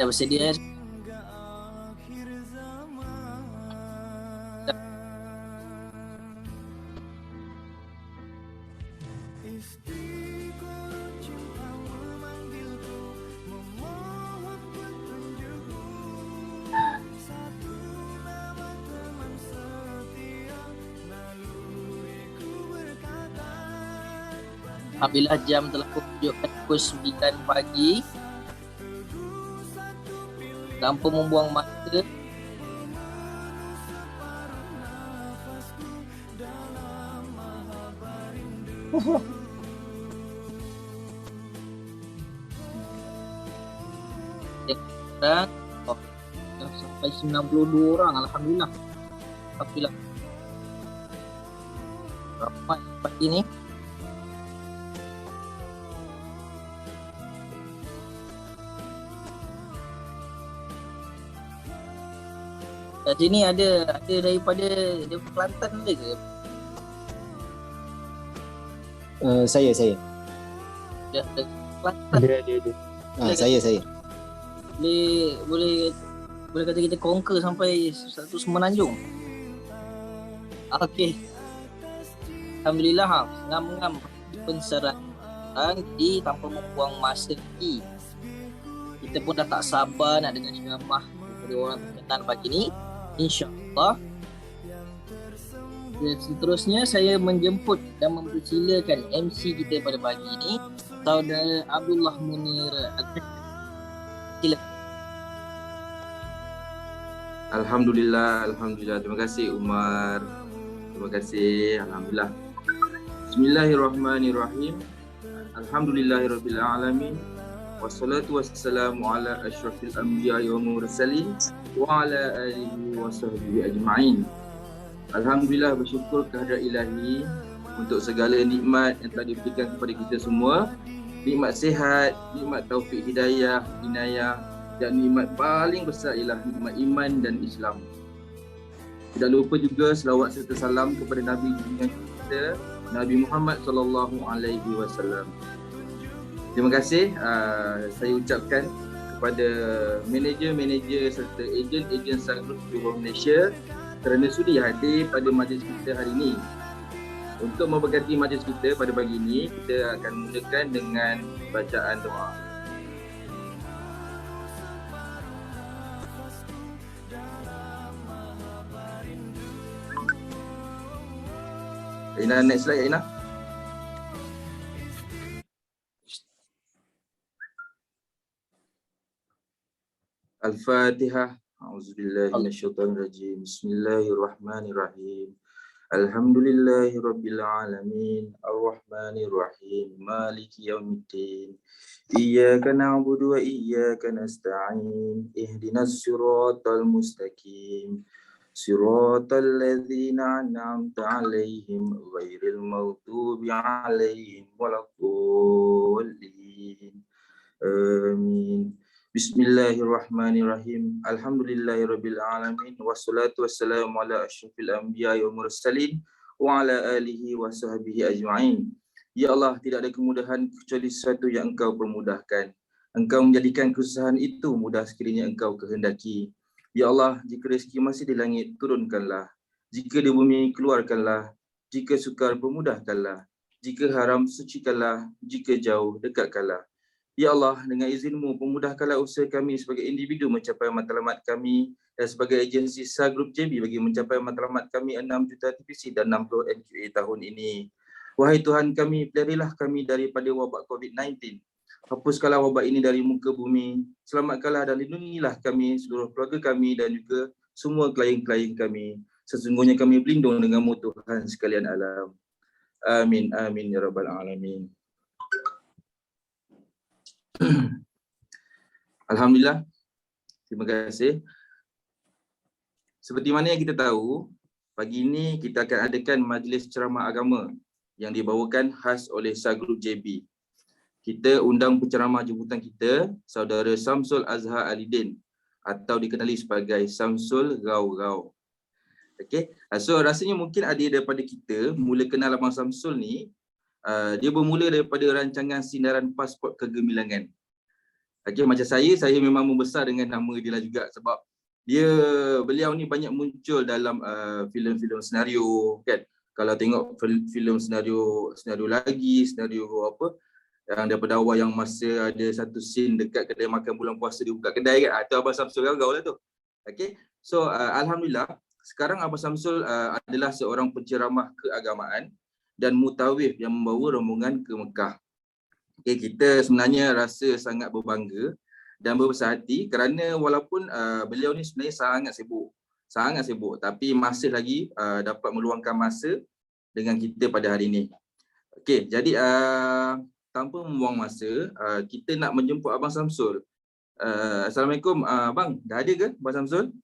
Dah bersedia? Apabila jam telah menunjukkan pukul 9 pagi, tanpa membuang masa, sekarang dah sampai 92 orang. Alhamdulillah. Alhamdulillah. Ramai pagi ni. Kat sini ada daripada Kelantan ada ke? Saya. Ada Kelantan. Ada. Saya. Boleh kata kita conquer sampai satu Semenanjung. Okey. Alhamdulillah, ngam-ngam penseratan di tanpa membuang masa lagi. Kita pun dah tak sabar nak dengar ceramah daripada orang terkenal pagi ni. InsyaAllah. Dan seterusnya saya menjemput dan mempersilakan MC kita pada pagi ini, Saudara Abdullah Munir Al-Hajj. Silakan. Alhamdulillah. Terima kasih Umar. Terima kasih. Alhamdulillah. Bismillahirrahmanirrahim. Alhamdulillahirabbil alamin. Wassalatu wassalamu ala asyrafil anbiya'i wal mursalin wa ala alihi wa sahbihi ajma'in. Alhamdulillah, bersyukur kehadrat Ilahi untuk segala nikmat yang telah diberikan kepada kita semua. Nikmat sihat, nikmat taufik hidayah, inayah, dan nikmat paling besar ialah nikmat iman dan Islam. Tidak lupa juga selawat serta salam kepada Nabi junjungan kita, Nabi Muhammad sallallahu alaihi wasallam. Terima kasih saya ucapkan kepada manager-manager serta ejen-ejen Sagroup seluruh Malaysia kerana sudi hadir pada majlis kita hari ini. Untuk memberkati majlis kita pada pagi ini, kita akan mulakan dengan bacaan doa. Aina, next slide Aina. Al-Fatihah. A'udzubillahi minasyaitonirrajim. Bismillahirrahmanirrahim. Alhamdulillahirabbil alamin. Arrahmanirrahim. Maliki yaumiddin. Iyyaka na'budu wa iyyaka nasta'in. Ihdinas siratal mustaqim. Siratal ladzina an'amta 'alaihim ghairil maghdubi 'alaihim waladdallin. Amin. Bismillahirrahmanirrahim. Alhamdulillahirabbil alamin. Wassalatu wassalamu ala asyrafil anbiya'i wal mursalin wa ala alihi wa sahbihi ajma'in. Ya Allah, tidak ada kemudahan kecuali sesuatu yang Engkau permudahkan. Engkau menjadikan kesusahan itu mudah sekiranya Engkau kehendaki. Ya Allah, jika rezeki masih di langit, turunkanlah. Jika di bumi, keluarkanlah. Jika sukar, permudahkanlah. Jika haram, sucikanlah. Jika jauh, dekatkanlah. Ya Allah, dengan izin-Mu, pemudahkanlah usaha kami sebagai individu mencapai matlamat kami dan sebagai agensi Sagroup JB bagi mencapai matlamat kami 6 juta TPC dan 60 NQA tahun ini. Wahai Tuhan kami, peliharilah kami daripada wabak COVID-19. Hapuskanlah wabak ini dari muka bumi. Selamatkanlah dan lindungilah kami, seluruh keluarga kami dan juga semua klien-klien kami. Sesungguhnya kami berlindung dengan-Mu Tuhan sekalian alam. Amin, amin, ya rabbal alamin. Alhamdulillah. Terima kasih. Seperti mana yang kita tahu, pagi ini kita akan adakan majlis ceramah agama yang dibawakan khas oleh Sagroup JB. Kita undang penceramah jemputan kita, Saudara Samsul Azhar Alidin atau dikenali sebagai Samsul Gau-Gau. Okey. So rasanya mungkin ada daripada kita mula kenal Abang Samsul ni, dia bermula daripada rancangan Sindaran Pasport Kegemilangan. Okey, macam saya memang membesar dengan nama dia lah juga sebab beliau ni banyak muncul dalam filem-filem senario kan. Kalau tengok filem senario lagi, senario apa yang daripada awal yang masa ada satu scene dekat kedai makan bulan puasa dia buka kedai kan. Tu Abang Samsul gaul lah tu. Okey. So alhamdulillah sekarang Abang Samsul adalah seorang penceramah keagamaan dan mutawif yang membawa rombongan ke Mekah. Okay, kita sebenarnya rasa sangat berbangga dan berbesar hati kerana walaupun beliau ni sebenarnya sangat sibuk tapi masih lagi dapat meluangkan masa dengan kita pada hari ini. Okey, jadi tanpa membuang masa, kita nak menjemput Abang Samsul. Assalamualaikum, Abang. Dah ada ke Abang Samsul?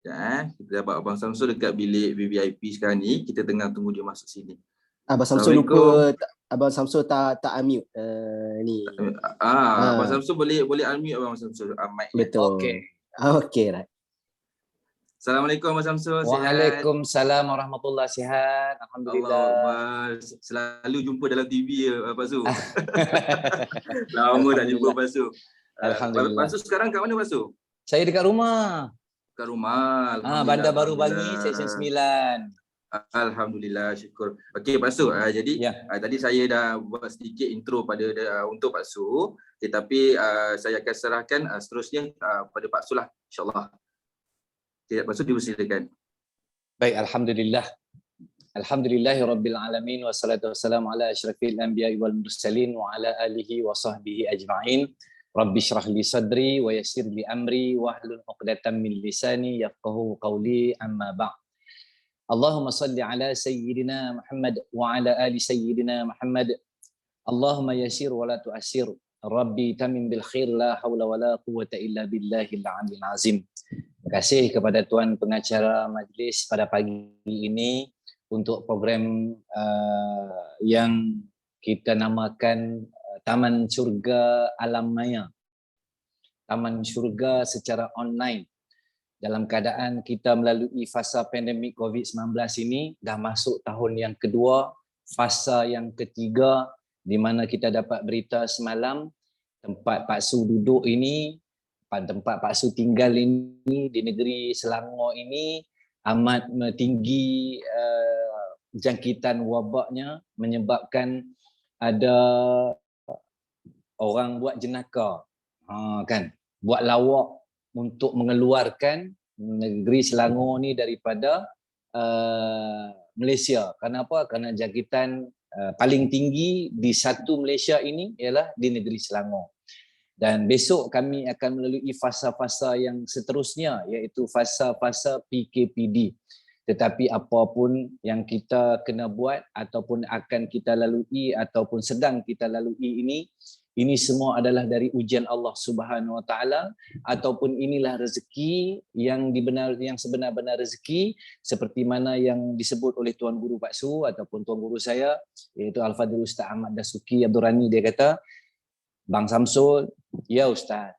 Ya, kita dapat Abang Samsul dekat bilik VVIP sekarang ni. Kita tengah tunggu dia masuk sini. Abang Samsul lupa, Abang Samsul tak unmute ni. Abang Samsul boleh unmute Abang Samsul. Mic. Betul. Okey, right. Assalamualaikum Abang Samsul. Waalaikumsalam warahmatullahi sihat. Alhamdulillah. Allah, selalu jumpa dalam TV Pak Su. Lama tak jumpa Pak Su. Alhamdulillah. Pak Su sekarang kat mana Pak Su? Saya dekat rumah. Kat rumah. Bandar Baru Bangi, Seksyen 9. Alhamdulillah, syukur. Okey Pak Su, jadi tadi saya dah buat sedikit intro untuk Pak Su, tetapi saya akan serahkan seterusnya pada Pak Su lah, insya-Allah. Okay, Pak Su dipersilakan. Baik, alhamdulillah. Alhamdulillahirabbil alamin wassalatu wassalamu ala asyrafil anbiya'i wal mursalin wa ala alihi wa sahbihi ajma'in. Rabbi shrah li sadri wa yassir li amri wahlul 'uqdatam min lisani yafqahu qawli, amma ba'd. Allahumma salli ala sayyidina Muhammad wa ala ali sayyidina Muhammad. Allahumma yassir wa la tu'assir. Rabbi tamim bil khair, la haula wa la quwwata illa billahil 'aliyyil azim. Terima kasih kepada tuan pengacara majlis pada pagi ini untuk program yang kita namakan Taman Syurga Alam Maya. Taman Syurga secara online. Dalam keadaan kita melalui fasa pandemik COVID-19 ini, dah masuk tahun yang kedua, fasa yang ketiga, di mana kita dapat berita semalam tempat Pak Su duduk ini, tempat Pak Su tinggal ini di negeri Selangor ini amat tinggi jangkitan wabaknya, menyebabkan ada orang buat jenaka, kan, buat lawak untuk mengeluarkan negeri Selangor ni daripada Malaysia. Kenapa? Kerana jangkitan paling tinggi di satu Malaysia ini ialah di negeri Selangor. Dan besok kami akan melalui fasa-fasa yang seterusnya, iaitu fasa-fasa PKPD. Tetapi apapun yang kita kena buat ataupun akan kita lalui ataupun sedang kita lalui ini semua adalah dari ujian Allah Subhanahu Wa Taala, ataupun inilah rezeki yang sebenar-benar rezeki, seperti mana yang disebut oleh Tuan Guru Pak Su ataupun Tuan Guru saya, iaitu Al-Fadhil Ustaz Ahmad Dasuki Abdul Rani. Dia kata, Bang Samsul, ya Ustaz,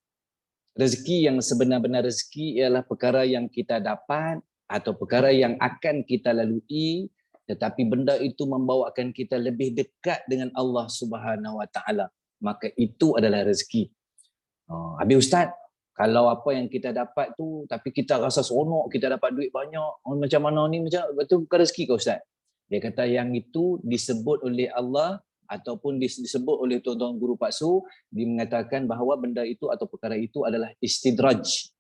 rezeki yang sebenar-benar rezeki ialah perkara yang kita dapat atau perkara yang akan kita lalui, tetapi benda itu membawakan kita lebih dekat dengan Allah Subhanahu Wa Taala, maka itu adalah rezeki. Habis Ustaz, kalau apa yang kita dapat tu tapi kita rasa seronok, kita dapat duit banyak, macam mana ni, macam betul bukan rezeki ke Ustaz? Dia kata yang itu disebut oleh Allah ataupun disebut oleh tuan-tuan guru Pak Su, dia mengatakan bahawa benda itu atau perkara itu adalah istidraj.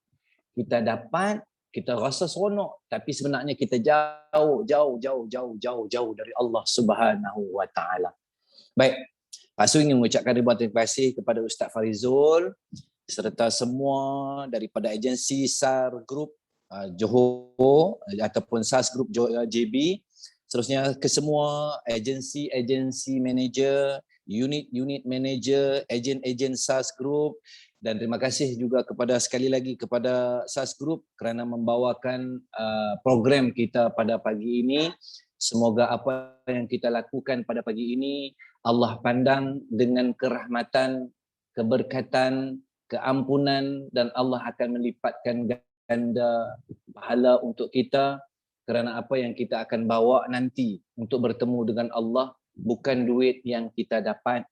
Kita dapat, kita rasa seronok, tapi sebenarnya kita jauh dari Allah Subhanahu Wa Taala. Baik, Pak Su ingin mengucapkan ribuan terima kasih kepada Ustaz Farizul serta semua daripada agensi SAR Group Johor ataupun SAS Group JB. Seterusnya ke semua agensi manager, unit manager, ejen SAS Group, dan terima kasih juga sekali lagi kepada SAS Group kerana membawakan program kita pada pagi ini. Semoga apa yang kita lakukan pada pagi ini Allah pandang dengan kerahmatan, keberkatan, keampunan, dan Allah akan melipatkan ganda pahala untuk kita, kerana apa yang kita akan bawa nanti untuk bertemu dengan Allah bukan duit yang kita dapat.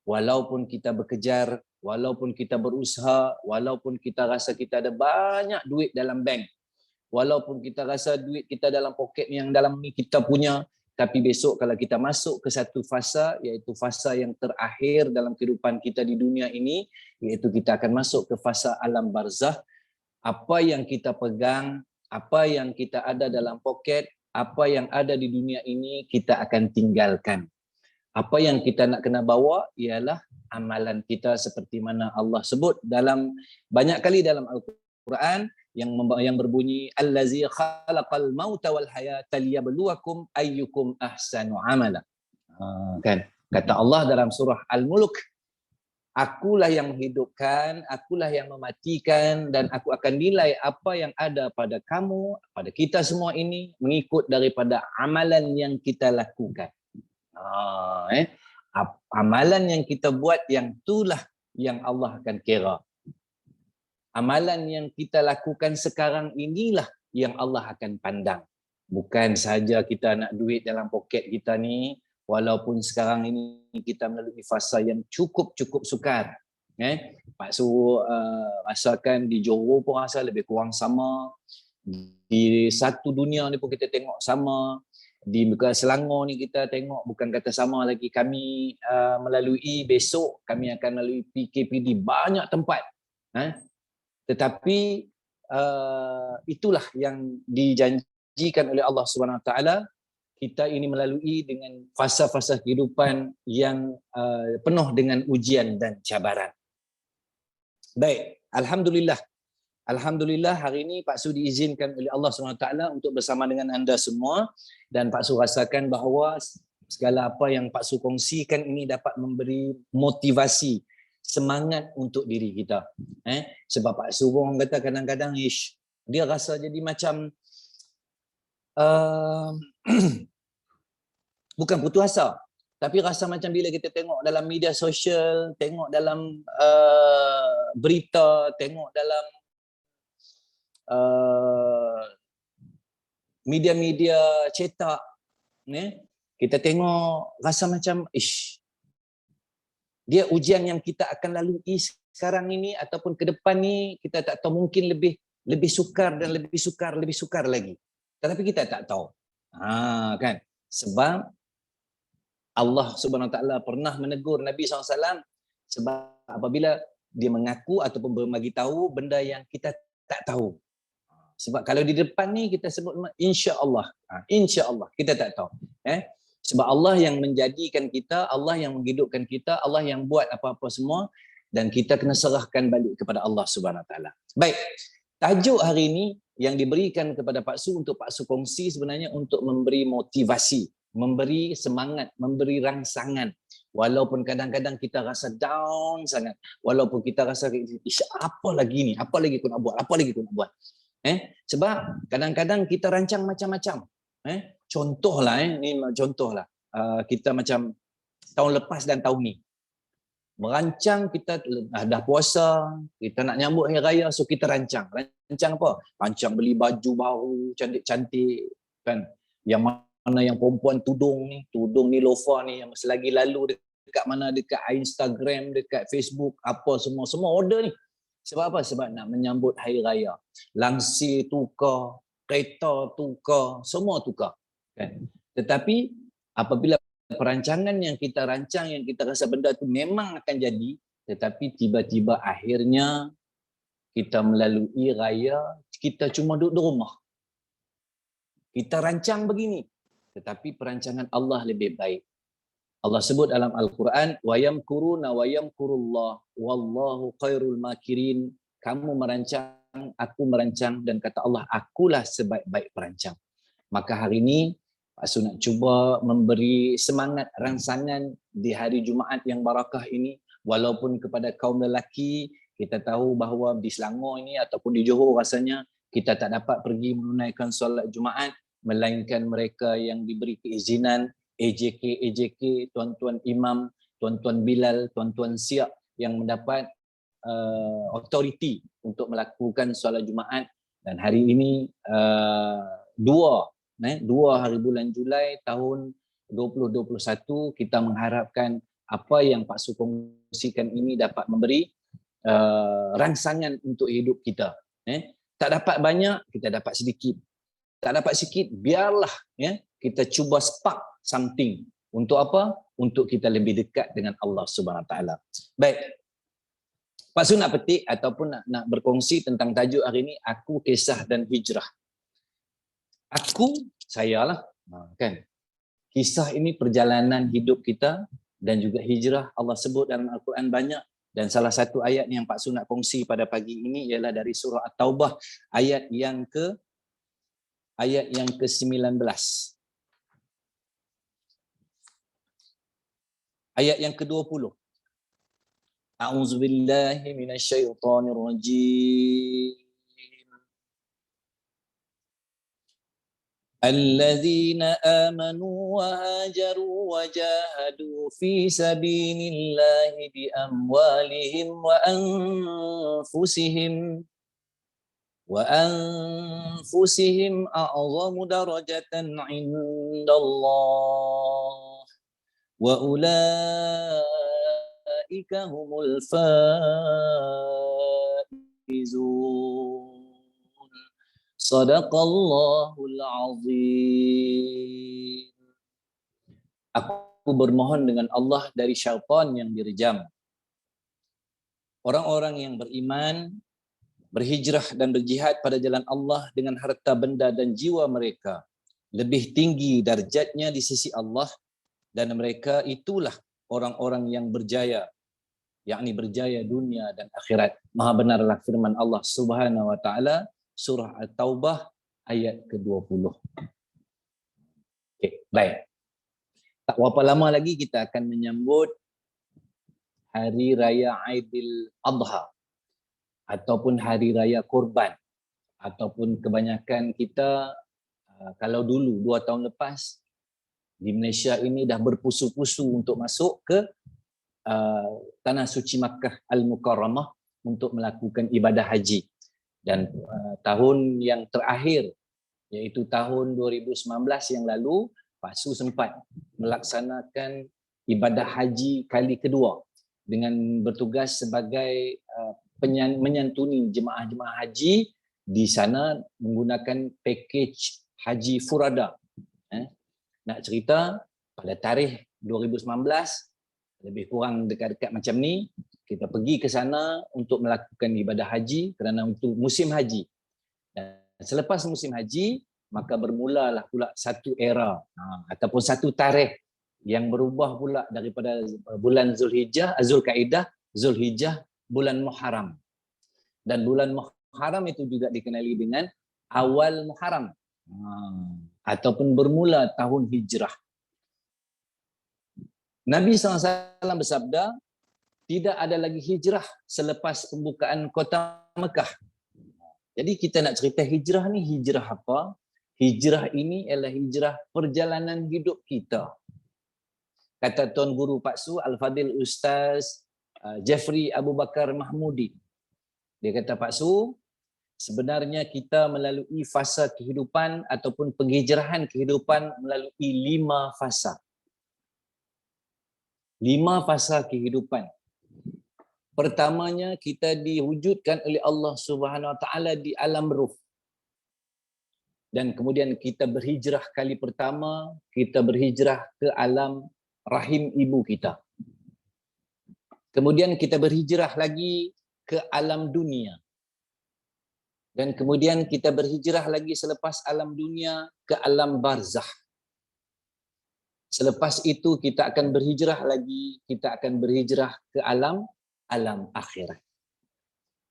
Walaupun kita bekerja, walaupun kita berusaha, walaupun kita rasa kita ada banyak duit dalam bank, walaupun kita rasa duit kita dalam poket yang dalam ni kita punya, tapi besok kalau kita masuk ke satu fasa, iaitu fasa yang terakhir dalam kehidupan kita di dunia ini, iaitu kita akan masuk ke fasa alam barzakh. Apa yang kita pegang, apa yang kita ada dalam poket, apa yang ada di dunia ini kita akan tinggalkan. Apa yang kita nak kena bawa ialah amalan kita, seperti mana Allah sebut dalam banyak kali dalam Al-Quran yang berbunyi allazi khalaqal mauta wal hayata liyabluwakum ayyukum ahsanu amala. Kan kata Allah dalam surah Al-Mulk, akulah yang menghidupkan, akulah yang mematikan, dan aku akan nilai apa yang ada pada kamu, pada kita semua ini mengikut daripada amalan yang kita lakukan. Amalan yang kita buat, yang itulah yang Allah akan kira. Amalan yang kita lakukan sekarang inilah yang Allah akan pandang. Bukan saja kita nak duit dalam poket kita ni, walaupun sekarang ini kita melalui fasa yang cukup sukar. Pak Su rasakan di Johor pun rasa lebih kurang sama. Di satu dunia ni pun kita tengok sama. Di Selangor ni kita tengok bukan kata sama lagi. Kami melalui, besok kami akan melalui PKP di banyak tempat. Tetapi itulah yang dijanjikan oleh Allah SWT. Kita ini melalui dengan fasa-fasa kehidupan yang penuh dengan ujian dan cabaran. Baik, Alhamdulillah. Alhamdulillah hari ini Pak Su diizinkan oleh Allah SWT untuk bersama dengan anda semua, dan Pak Su rasakan bahawa segala apa yang Pak Su kongsikan ini dapat memberi motivasi, semangat untuk diri kita. Sebab Pak Su pun kata kadang-kadang dia rasa jadi macam bukan putus asa, tapi rasa macam bila kita tengok dalam media sosial, tengok dalam berita, tengok dalam media-media cetak, kita tengok rasa macam dia ujian yang kita akan lalui sekarang ini ataupun ke depan ni, kita tak tahu, mungkin lebih sukar dan lebih sukar lagi. Tetapi kita tak tahu. Kan? Sebab Allah Subhanahu Wa Taala pernah menegur Nabi SAW, sebab apabila dia mengaku ataupun berbagi tahu benda yang kita tak tahu. Sebab kalau di depan ni kita sebut insya-Allah. Insya-Allah kita tak tahu. Sebab Allah yang menjadikan kita, Allah yang menghidupkan kita, Allah yang buat apa-apa semua, dan kita kena serahkan balik kepada Allah Subhanahu Wa Taala. Baik. Tajuk hari ini yang diberikan kepada Pak Su untuk Pak Su kongsi sebenarnya untuk memberi motivasi, memberi semangat, memberi rangsangan. Walaupun kadang-kadang kita rasa down sangat, walaupun kita rasa apa lagi ni? Apa lagi aku nak buat? Apa lagi aku nak buat? Sebab kadang-kadang kita rancang macam-macam. Contohlah, kita macam tahun lepas dan tahun ni. Merancang, kita dah puasa, kita nak nyambut hari raya, so kita rancang. Rancang apa? Rancang beli baju baru, cantik-cantik. Kan? Yang mana yang perempuan tudung ni lofa ni, yang selagi lalu dekat mana, dekat Instagram, dekat Facebook, apa semua order ni. Sebab apa? Sebab nak menyambut hari raya. Langsir tukar, kereta tukar, semua tukar. Kan? Tetapi apabila perancangan yang kita rancang, yang kita rasa benda tu memang akan jadi, tetapi tiba-tiba akhirnya kita melalui raya, kita cuma duduk di rumah. Kita rancang begini, tetapi perancangan Allah lebih baik. Allah sebut dalam Al-Quran, wa yamkuruna wa yamkurullah wallahu khairul makirin. Kamu merancang, aku merancang, dan kata Allah, akulah sebaik-baik perancang. Maka hari ini Pak Su nak cuba memberi semangat, rangsangan di hari Jumaat yang barakah ini, walaupun kepada kaum lelaki, kita tahu bahawa di Selangor ini ataupun di Johor rasanya kita tak dapat pergi menunaikan solat Jumaat, melainkan mereka yang diberi keizinan, AJK, tuan-tuan imam, tuan-tuan Bilal, tuan-tuan Siap yang mendapat authority untuk melakukan solat Jumaat. Dan hari ini 2 hari bulan Julai tahun 2021 kita mengharapkan apa yang Pak Su kongsikan ini dapat memberi rangsangan untuk hidup kita. Tak dapat banyak, kita dapat sedikit. Tak dapat sikit, biarlah kita cuba spark something. Untuk apa? Untuk kita lebih dekat dengan Allah Subhanahu Wa Taala. Baik. Pak Su nak petik ataupun nak berkongsi tentang tajuk hari ini, aku, kisah dan hijrah. Aku, sayalah, kan? Kisah ini perjalanan hidup kita dan juga hijrah Allah sebut dalam Al-Quran banyak, dan salah satu ayat yang Pak Su nak kongsi pada pagi ini ialah dari surah At-Taubah ayat yang ke-19. Ayat yang ke-20. A'udzubillahi minasyaitonirrajim. الذين آمنوا وهاجروا وجاهدوا في سبيل الله بأموالهم وأنفسهم أعظم درجة عند الله وأولئك هم الفائزون. Sadaqallahul azim. Aku bermohon dengan Allah dari syaitan yang direjam. Orang-orang yang beriman, berhijrah dan berjihad pada jalan Allah dengan harta benda dan jiwa mereka lebih tinggi darjatnya di sisi Allah, dan mereka itulah orang-orang yang berjaya, yakni berjaya dunia dan akhirat. Maha benarlah firman Allah Subhanahu wa taala, surah At-Taubah ayat ke-20. Okey, baik. Tak berapa lama lagi kita akan menyambut Hari Raya Aidil Adha ataupun Hari Raya Kurban, ataupun kebanyakan kita kalau dulu 2 tahun lepas di Malaysia ini dah berpusu-pusu untuk masuk ke Tanah Suci Makkah Al-Mukarramah untuk melakukan ibadah haji. Dan tahun yang terakhir, iaitu tahun 2019 yang lalu, Pak Su sempat melaksanakan ibadah haji kali kedua dengan bertugas sebagai menyantuni jemaah-jemaah haji di sana menggunakan pakej haji Furada. Nak cerita, pada tarikh 2019, lebih kurang dekat-dekat macam ni, kita pergi ke sana untuk melakukan ibadah haji kerana untuk musim haji. Dan selepas musim haji, maka bermulalah pula satu era ataupun satu tarikh yang berubah pula daripada bulan Zulkaidah, Zulhijjah, bulan Muharram. Dan bulan Muharram itu juga dikenali dengan awal Muharram ataupun bermula tahun hijrah. Nabi SAW bersabda, tidak ada lagi hijrah selepas pembukaan kota Mekah. Jadi kita nak cerita hijrah ni, hijrah apa? Hijrah ini ialah hijrah perjalanan hidup kita. Kata Tuan Guru Pak Su, Al-Fadil Ustaz Jeffrey Abu Bakar Mahmudi. Dia kata, Pak Su, sebenarnya kita melalui fasa kehidupan ataupun penghijrahan kehidupan melalui 5 fasa. 5 fasa kehidupan. Pertamanya, kita diwujudkan oleh Allah Subhanahu Wa Taala di alam ruh. Dan kemudian kita berhijrah kali pertama, kita berhijrah ke alam rahim ibu kita. Kemudian kita berhijrah lagi ke alam dunia. Dan kemudian kita berhijrah lagi selepas alam dunia ke alam barzakh. Selepas itu kita akan berhijrah lagi, kita akan berhijrah ke alam akhirat.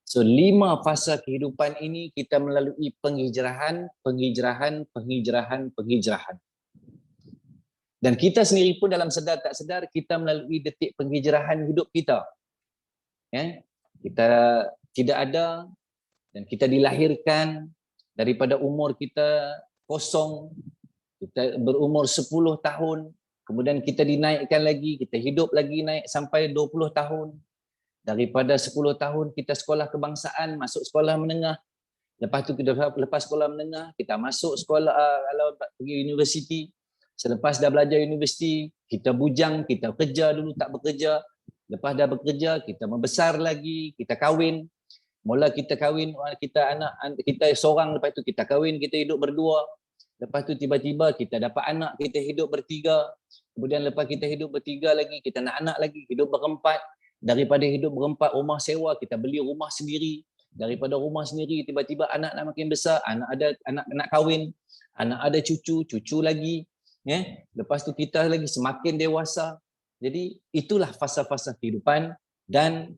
So 5 fasa kehidupan ini kita melalui penghijrahan. Dan kita sendiri pun dalam sedar tak sedar kita melalui detik penghijrahan hidup kita. Kita tidak ada dan kita dilahirkan daripada umur kita kosong. Kita berumur 10 tahun, kemudian kita dinaikkan lagi, kita hidup lagi naik sampai 20 tahun. Daripada 10 tahun kita sekolah kebangsaan, masuk sekolah menengah. Lepas tu kita lepas sekolah menengah, kita masuk sekolah pergi universiti. Selepas dah belajar universiti, kita bujang, kita kerja dulu tak bekerja. Lepas dah bekerja, kita membesar lagi, kita kahwin. Mula kita kahwin, kita anak kita seorang, lepas tu kita kahwin, kita hidup berdua. Lepas tu tiba-tiba kita dapat anak, kita hidup bertiga. Kemudian lepas kita hidup bertiga lagi, kita nak anak lagi, hidup berempat. Daripada hidup berempat, rumah sewa, kita beli rumah sendiri. Daripada rumah sendiri, tiba-tiba anak nak makin besar, anak ada anak nak kahwin, anak ada cucu, cucu lagi. Lepas tu kita lagi semakin dewasa. Jadi itulah fasa-fasa kehidupan, dan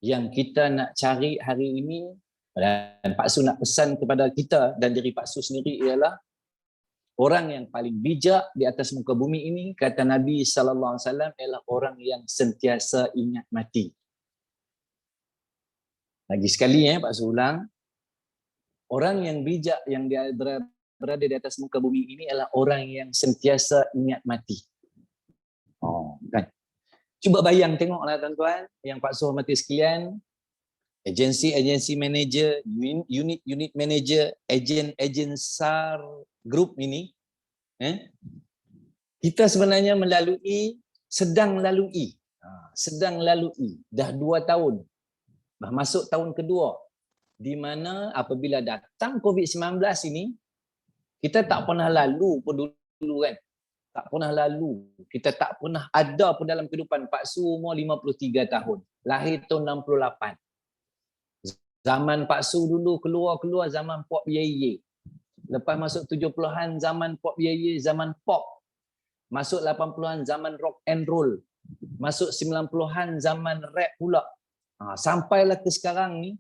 yang kita nak cari hari ini, dan Pak Su nak pesan kepada kita dan diri Pak Su sendiri ialah orang yang paling bijak di atas muka bumi ini, kata Nabi sallallahu alaihi wasallam, ialah orang yang sentiasa ingat mati. Lagi sekali Pak Su ulang, orang yang bijak yang berada di atas muka bumi ini adalah orang yang sentiasa ingat mati. Kan? Cuba bayang tengoklah tuan-tuan, yang Pak Su hormati sekalian, agensi manager, unit manager, ejen SAR group ini, kita sebenarnya sedang lalui dah 2 tahun, dah masuk tahun kedua, di mana apabila datang COVID-19 ini, kita tak pernah lalu pun dulu kan. Tak pernah lalu. Kita tak pernah ada pun dalam kehidupan. Pak Su umur 53 tahun. Lahir tahun 68. Zaman Pak Su dulu keluar zaman pop ye. Lepas masuk 70-an zaman pop ye, zaman pop. Masuk 80-an zaman rock and roll. Masuk 90-an zaman rap pula. Sampailah ke sekarang ni,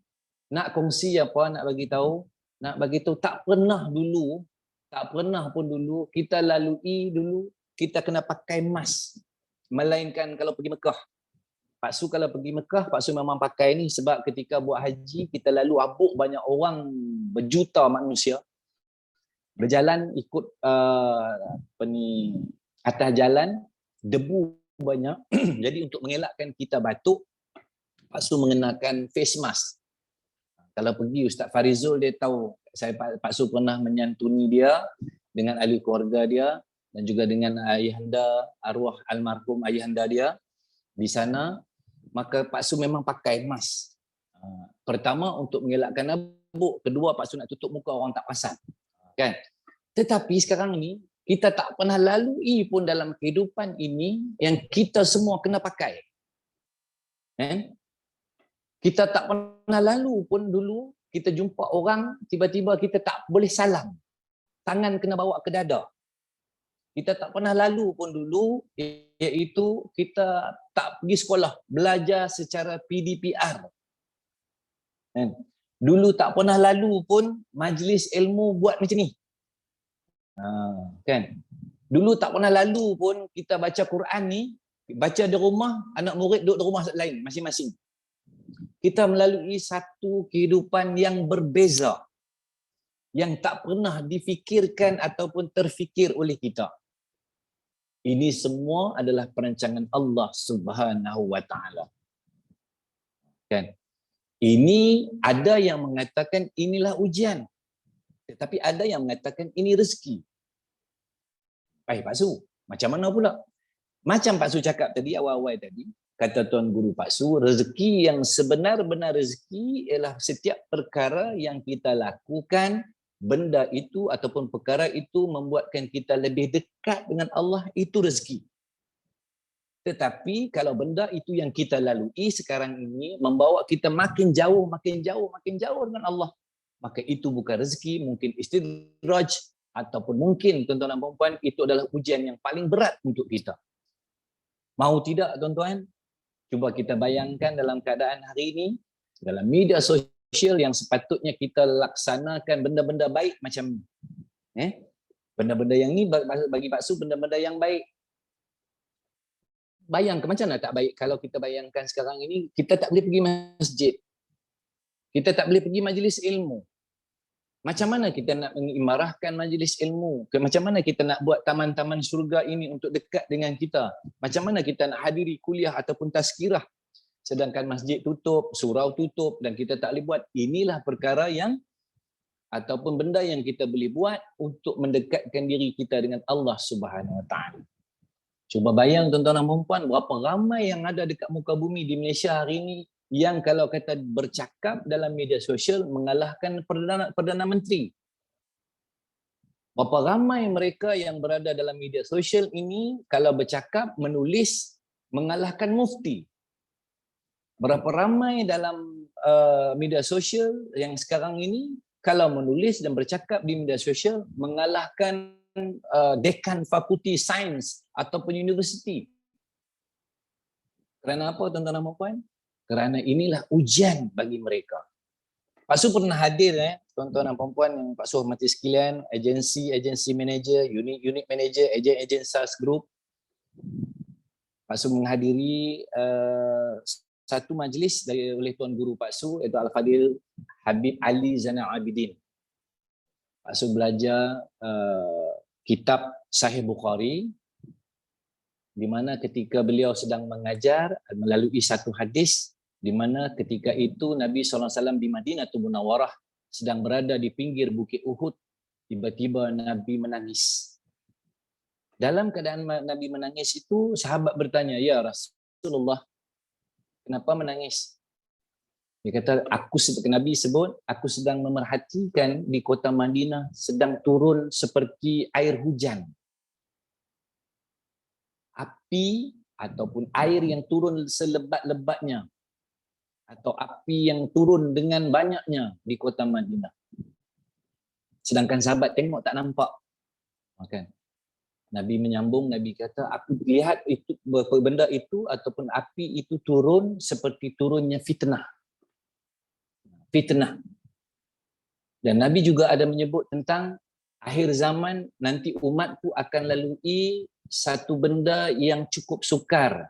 nak kongsi apa, nak bagi tahu tak pernah pun dulu kita lalui kita kena pakai mask, melainkan kalau pergi Mekah. Pak Su kalau pergi Mekah, Pak Su memang pakai ni sebab ketika buat haji kita lalu abuk banyak orang, berjuta manusia berjalan ikut atas jalan, debu banyak. Jadi untuk mengelakkan kita batuk, Pak Su mengenakan face mask. Kalau pergi Ustaz Farizul, dia tahu Pak Su pernah menyantuni dia dengan ahli keluarga dia dan juga dengan ayahanda, arwah almarhum ayahanda dia di sana. Maka Pak Su memang pakai mask. Pertama untuk mengelakkan abuk, kedua Pak Su nak tutup muka orang tak perasan. Kan? Tetapi sekarang ni kita tak pernah lalui pun dalam kehidupan ini yang kita semua kena pakai. Kan? Kita tak pernah lalu pun dulu, kita jumpa orang, tiba-tiba kita tak boleh salam. Tangan kena bawa ke dada. Kita tak pernah lalu pun dulu, iaitu kita tak pergi sekolah, belajar secara PDPR. Dulu tak pernah lalu pun majlis ilmu buat macam ni. Kan? Dulu tak pernah lalu pun kita baca Quran ni, baca di rumah, anak murid duduk di rumah lain masing-masing. Kita melalui satu kehidupan yang berbeza, yang tak pernah difikirkan ataupun terfikir oleh kita. Ini semua adalah perancangan Allah Subhanahu wa taala. Kan? Ini ada yang mengatakan inilah ujian. Tetapi ada yang mengatakan ini rezeki. Baik Pak Su, macam mana pula? Macam Pak Su cakap tadi, awal-awal tadi, kata Tuan Guru Pak Su, rezeki yang sebenar-benar rezeki ialah setiap perkara yang kita lakukan, benda itu ataupun perkara itu membuatkan kita lebih dekat dengan Allah, itu rezeki. Tetapi kalau benda itu yang kita lalui sekarang ini membawa kita makin jauh dengan Allah, maka itu bukan rezeki, mungkin istidraj, ataupun mungkin tuan-tuan dan puan-puan itu adalah ujian yang paling berat untuk kita. Mau tidak tuan-tuan? Cuba kita bayangkan dalam keadaan hari ini, dalam media sosial yang sepatutnya kita laksanakan benda-benda baik macam ni. Benda-benda yang ni bagi Pak Su benda-benda yang baik. Bayangkan macam mana tak baik kalau kita bayangkan sekarang ini kita tak boleh pergi masjid. Kita tak boleh pergi majlis ilmu. Macam mana kita nak mengimarahkan majlis ilmu? Macam mana kita nak buat taman-taman syurga ini untuk dekat dengan kita? Macam mana kita nak hadiri kuliah ataupun tazkirah sedangkan masjid tutup, surau tutup dan kita tak boleh buat? Inilah perkara yang ataupun benda yang kita boleh buat untuk mendekatkan diri kita dengan Allah Subhanahu Wa Taala. Cuba bayang tuan-tuan dan puan-puan, berapa ramai yang ada dekat muka bumi di Malaysia hari ini yang kalau kata bercakap dalam media sosial mengalahkan Perdana Menteri. Berapa ramai mereka yang berada dalam media sosial ini kalau bercakap, menulis mengalahkan mufti. Berapa ramai dalam media sosial yang sekarang ini kalau menulis dan bercakap di media sosial mengalahkan dekan fakulti sains ataupun universiti. Kerana apa tuan-tuan dan puan? Kerana inilah ujian bagi mereka. Pak Su pernah hadir tuan-tuan dan puan yang Pak Su hormati sekalian, agensi manager, unit manager, agen sales group. Pak Su menghadiri satu majlis oleh Tuan Guru Pak Su, iaitu Al-Fadil Habib Ali Zainal Abidin. Pak Su belajar kitab Sahih Bukhari, di mana ketika beliau sedang mengajar melalui satu hadis, di mana ketika itu Nabi SAW di Madinatul Munawwarah sedang berada di pinggir Bukit Uhud, tiba-tiba Nabi menangis. Dalam keadaan Nabi menangis itu, sahabat bertanya, "Ya Rasulullah, kenapa menangis?" Dia kata, Nabi sebut, aku sedang memerhatikan di kota Madinah sedang turun seperti air hujan. Api ataupun air yang turun selebat-lebatnya, atau api yang turun dengan banyaknya di kota Madinah. Sedangkan sahabat tengok tak nampak. Kan? Nabi menyambung, Nabi kata, aku lihat itu benda itu ataupun api itu turun seperti turunnya fitnah. Dan Nabi juga ada menyebut tentang akhir zaman nanti umatku akan lalui satu benda yang cukup sukar.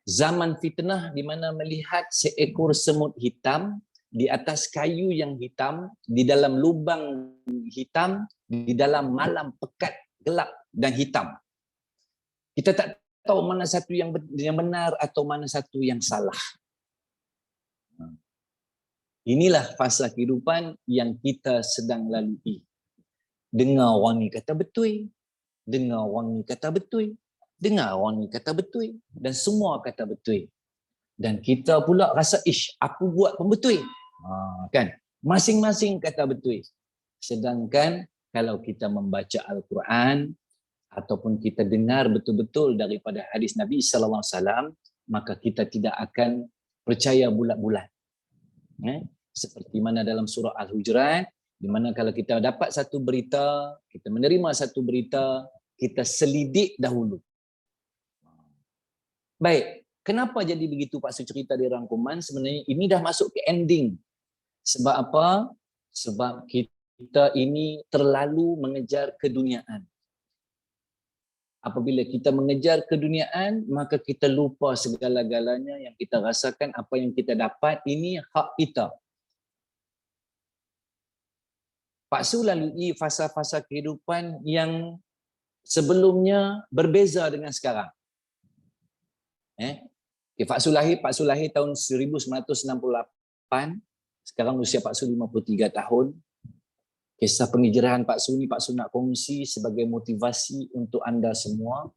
Zaman fitnah di mana melihat seekor semut hitam di atas kayu yang hitam, di dalam lubang hitam, di dalam malam pekat, gelap dan hitam. Kita tak tahu mana satu yang benar atau mana satu yang salah. Inilah fasa kehidupan yang kita sedang lalui. Dengar orang ni kata betul, dengar orang ni kata betul, dengar orang ni kata betul, dan semua kata betul. Dan kita pula rasa, aku buat pun betul. Kan? Masing-masing kata betul. Sedangkan kalau kita membaca Al-Quran ataupun kita dengar betul-betul daripada hadis Nabi SAW, maka kita tidak akan percaya bulat-bulat. Seperti mana dalam surah Al-Hujurat, di mana kalau kita dapat satu berita, kita menerima satu berita, kita selidik dahulu. Baik, kenapa jadi begitu Pak Su cerita di rangkuman? Sebenarnya ini dah masuk ke ending. Sebab apa? Sebab kita ini terlalu mengejar keduniaan. Apabila kita mengejar keduniaan, maka kita lupa segala-galanya yang kita rasakan, apa yang kita dapat, ini hak kita. Pak Su lalui fasa-fasa kehidupan yang sebelumnya berbeza dengan sekarang. Pak Su lahir tahun 1968. Sekarang usia Pak Su 53 tahun. Kisah penghijrahan Pak Su ni Pak Su nak kongsi sebagai motivasi untuk anda semua.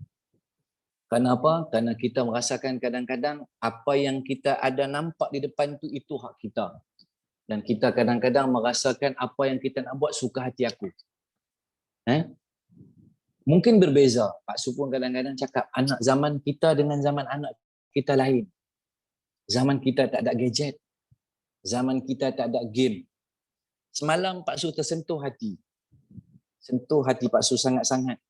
Kenapa? Kerana kita merasakan kadang-kadang apa yang kita ada nampak di depan itu hak kita. Dan kita kadang-kadang merasakan apa yang kita nak buat suka hati aku. Mungkin berbeza. Pak Su pun kadang-kadang cakap anak zaman kita dengan zaman anak kita lain. Zaman kita tak ada gadget. Zaman kita tak ada game. Semalam Pak Su tersentuh hati. Sentuh hati Pak Su sangat-sangat.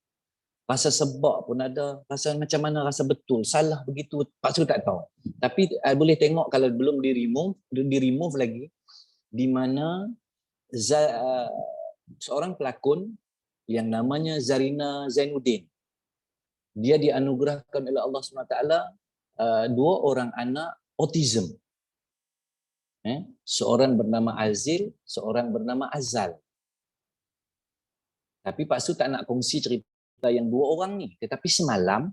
Rasa sebab pun ada. Rasa macam mana rasa betul. Salah begitu. Pak Su tak tahu. Tapi boleh tengok kalau belum di-remove lagi. Di mana seorang pelakon yang namanya Zarina Zainuddin. Dia dianugerahkan oleh Allah SWT 2 orang anak autism. Seorang bernama Azil, seorang bernama Azal. Tapi Pak Su tak nak kongsi cerita yang 2 orang ni. Tetapi semalam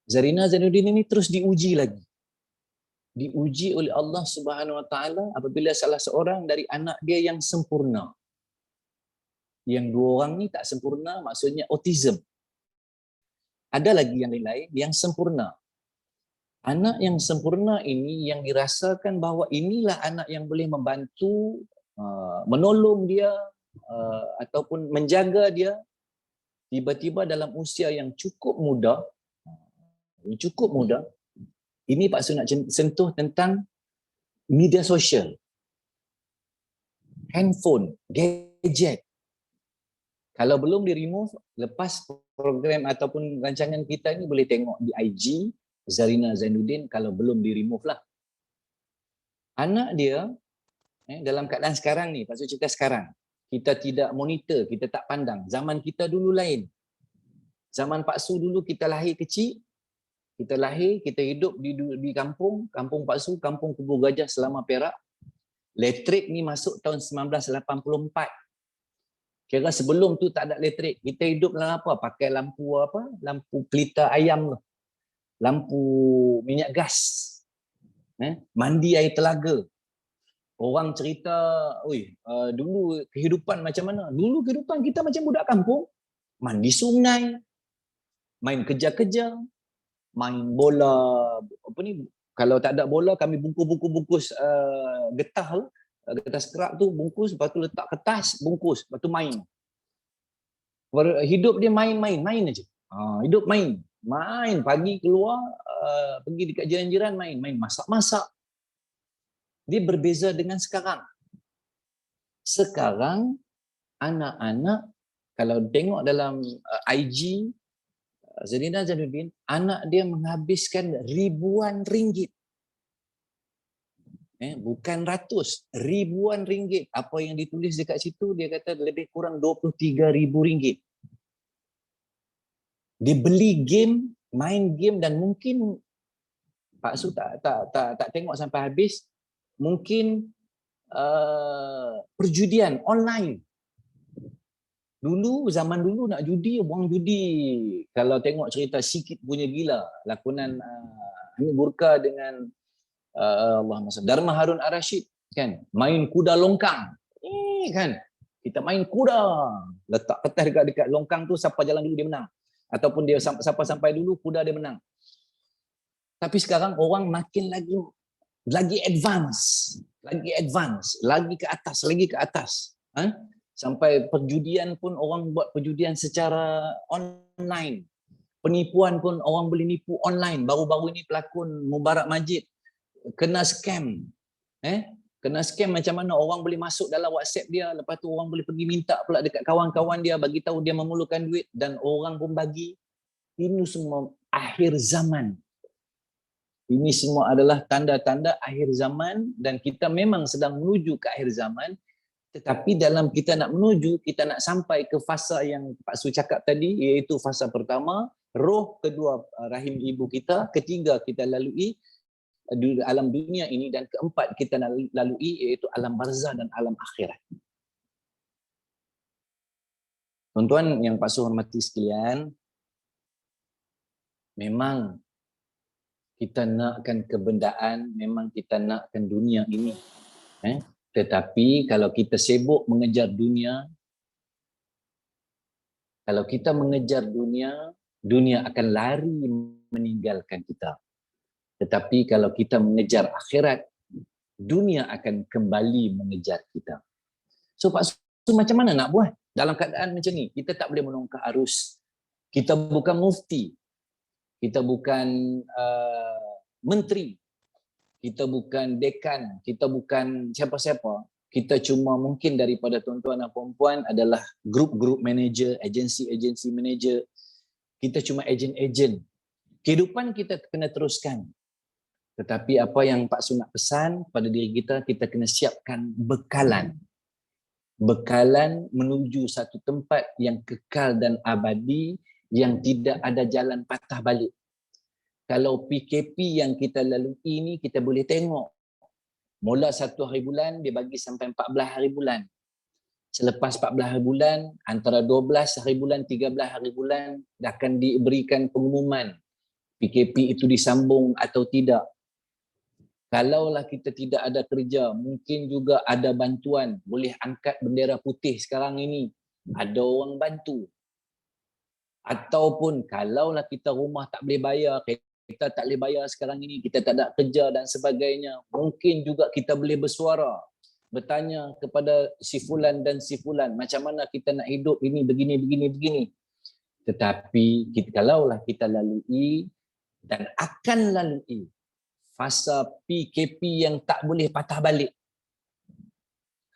Zarina Zainuddin ini terus diuji lagi. diuji oleh Allah Subhanahu Wa Taala apabila salah seorang dari anak dia yang sempurna. Yang dua orang ni tak sempurna, maksudnya autism. Ada lagi yang lain yang sempurna. Anak yang sempurna ini yang dirasakan bahawa inilah anak yang boleh membantu, menolong dia ataupun menjaga dia, tiba-tiba dalam usia yang cukup muda, ini Pak Su nak sentuh tentang media sosial, handphone, gadget. Kalau belum di-remove, lepas program ataupun rancangan kita ni boleh tengok di IG, Zarina Zainuddin, kalau belum di-remove lah. Anak dia, dalam keadaan sekarang ni, Pak Su cerita sekarang, kita tidak monitor, kita tak pandang. Zaman kita dulu lain. Zaman Pak Su dulu kita lahir kecil, kita hidup di kampung Pak Su, kampung Kubu Gajah Selama Perak. Elektrik ni masuk tahun 1984. Kira sebelum tu tak ada elektrik. Kita hidup dalam apa? Pakai lampu apa? Lampu pelita ayam tu. Lampu minyak gas. Mandi air telaga. Orang cerita, dulu kehidupan macam mana? Dulu kehidupan kita macam budak kampung. Mandi sungai, main kejar-kejar, main bola. Kalau tak ada bola, kami bungkus getah tu. Getah scrap tu bungkus, lepas tu letak kertas, bungkus, lepas tu main. Hidup dia main aja. Hidup main. Pagi keluar, pergi dekat jiran-jiran main masak-masak. Dia berbeza dengan sekarang. Sekarang anak-anak kalau tengok dalam IG Zarina Zainuddin, anak dia menghabiskan ribuan ringgit. Bukan ratus, ribuan ringgit. Apa yang ditulis dekat situ, dia kata lebih kurang 23,000 ringgit. Dia beli game, main game, dan mungkin Pak Su tak tengok sampai habis, mungkin perjudian online. Zaman dulu nak judi, buang judi. Kalau tengok cerita Sikit Punya Gila, lakonan Hamid Burka dengan Dharma Harun Ar-Rashid, kan, main kuda longkang. Kan, kita main kuda, letak kertas dekat longkang tu, siapa jalan dulu dia menang, ataupun dia siapa sampai dulu kuda dia menang. Tapi sekarang orang makin lagi advance, lagi ke atas. Sampai perjudian pun orang buat perjudian secara online. Penipuan pun orang boleh nipu online. Baru-baru ini pelakon Mubarak Majid kena scam. Kena scam macam mana orang boleh masuk dalam WhatsApp dia, lepas tu orang boleh pergi minta pula dekat kawan-kawan dia, bagi tahu dia memerlukan duit dan orang pun bagi. Ini semua akhir zaman. Ini semua adalah tanda-tanda akhir zaman, dan kita memang sedang menuju ke akhir zaman. Tetapi dalam kita nak menuju, kita nak sampai ke fasa yang Pak Su cakap tadi, iaitu fasa pertama, roh, kedua rahim ibu kita, ketiga kita lalui alam dunia ini, dan keempat kita lalui iaitu alam barzah dan alam akhirat. Tuan-tuan yang Pak Su hormati sekalian, memang kita nakkan kebendaan, memang kita nakkan dunia ini. Tetapi kalau kita sibuk mengejar dunia, kalau kita mengejar dunia, dunia akan lari meninggalkan kita. Tetapi kalau kita mengejar akhirat, dunia akan kembali mengejar kita. So Pak Su, macam mana nak buat dalam keadaan macam ni? Kita tak boleh menongkak arus. Kita bukan mufti. Kita bukan menteri. Kita bukan dekan. Kita bukan siapa-siapa. Kita cuma mungkin daripada tuan-tuan dan puan-puan adalah grup-grup manager, agensi-agensi manager. Kita cuma ejen-ejen. Kehidupan kita kena teruskan. Tetapi apa yang Pak Su nak pesan pada diri kita, kita kena siapkan bekalan. Bekalan menuju satu tempat yang kekal dan abadi, yang tidak ada jalan patah balik. Kalau PKP yang kita lalui ini, kita boleh tengok. Mula 1 hari bulan, dia bagi sampai 14 hari bulan. Selepas 14 hari bulan, antara 12 hari bulan, 13 hari bulan, akan diberikan pengumuman PKP itu disambung atau tidak. Kalaulah kita tidak ada kerja, mungkin juga ada bantuan. Boleh angkat bendera putih sekarang ini. Ada orang bantu. Ataupun kalaulah kita rumah tak boleh bayar, kita tak boleh bayar sekarang ini, kita tak ada kerja dan sebagainya. Mungkin juga kita boleh bersuara. Bertanya kepada si fulan dan si fulan, macam mana kita nak hidup ini, begini. Tetapi kalaulah kita lalui dan akan lalui fasa PKP yang tak boleh patah balik.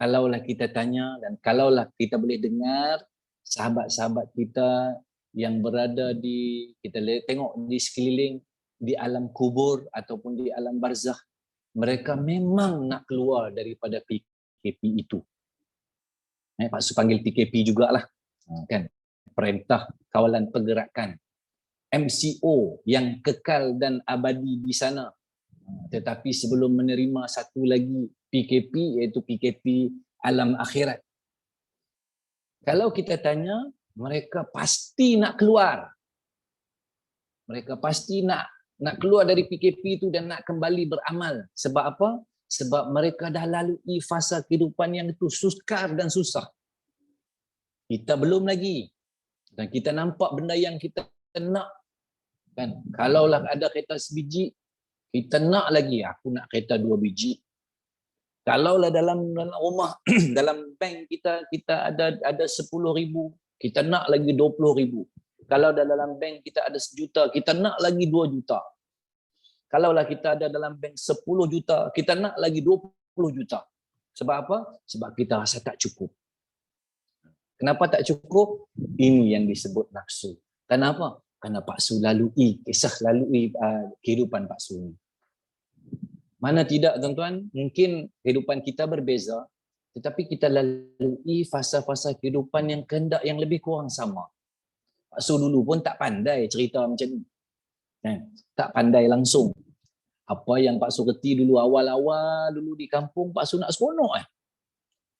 Kalaulah kita tanya dan kalaulah kita boleh dengar sahabat-sahabat kita yang berada kita tengok di sekeliling, di alam kubur ataupun di alam barzakh, mereka memang nak keluar daripada PKP itu. Pak Su panggil PKP jugalah. Kan? Perintah Kawalan Pergerakan. MCO yang kekal dan abadi di sana. Tetapi sebelum menerima satu lagi PKP, iaitu PKP alam akhirat. Kalau kita tanya, mereka pasti nak keluar. Mereka pasti nak keluar dari PKP itu dan nak kembali beramal. Sebab apa? Sebab mereka dah lalui fasa kehidupan yang itu sukar dan susah. Kita belum lagi. Dan kita nampak benda yang kita nak. Kan? Kalaulah ada kereta sebiji, kita nak lagi, aku nak kereta 2 biji. Kalaulah dalam rumah, dalam bank kita ada 10,000, kita nak lagi 20,000. Kalau dalam bank kita ada 1 juta, kita nak lagi 2 juta. Kalaulah kita ada dalam bank 10 juta, kita nak lagi 20 juta. Sebab apa? Sebab kita rasa tak cukup. Kenapa tak cukup? Ini yang disebut nafsu. Kenapa? Kerana Pak Su lalui kehidupan Pak Su ini. Mana tidak tuan-tuan, mungkin kehidupan kita berbeza, tetapi kita lalui fasa-fasa kehidupan yang kehendak yang lebih kurang sama. Pak Su dulu pun tak pandai cerita macam ni. Tak pandai langsung. Apa yang Pak Su kerti dulu awal-awal dulu di kampung, Pak Su nak seronok.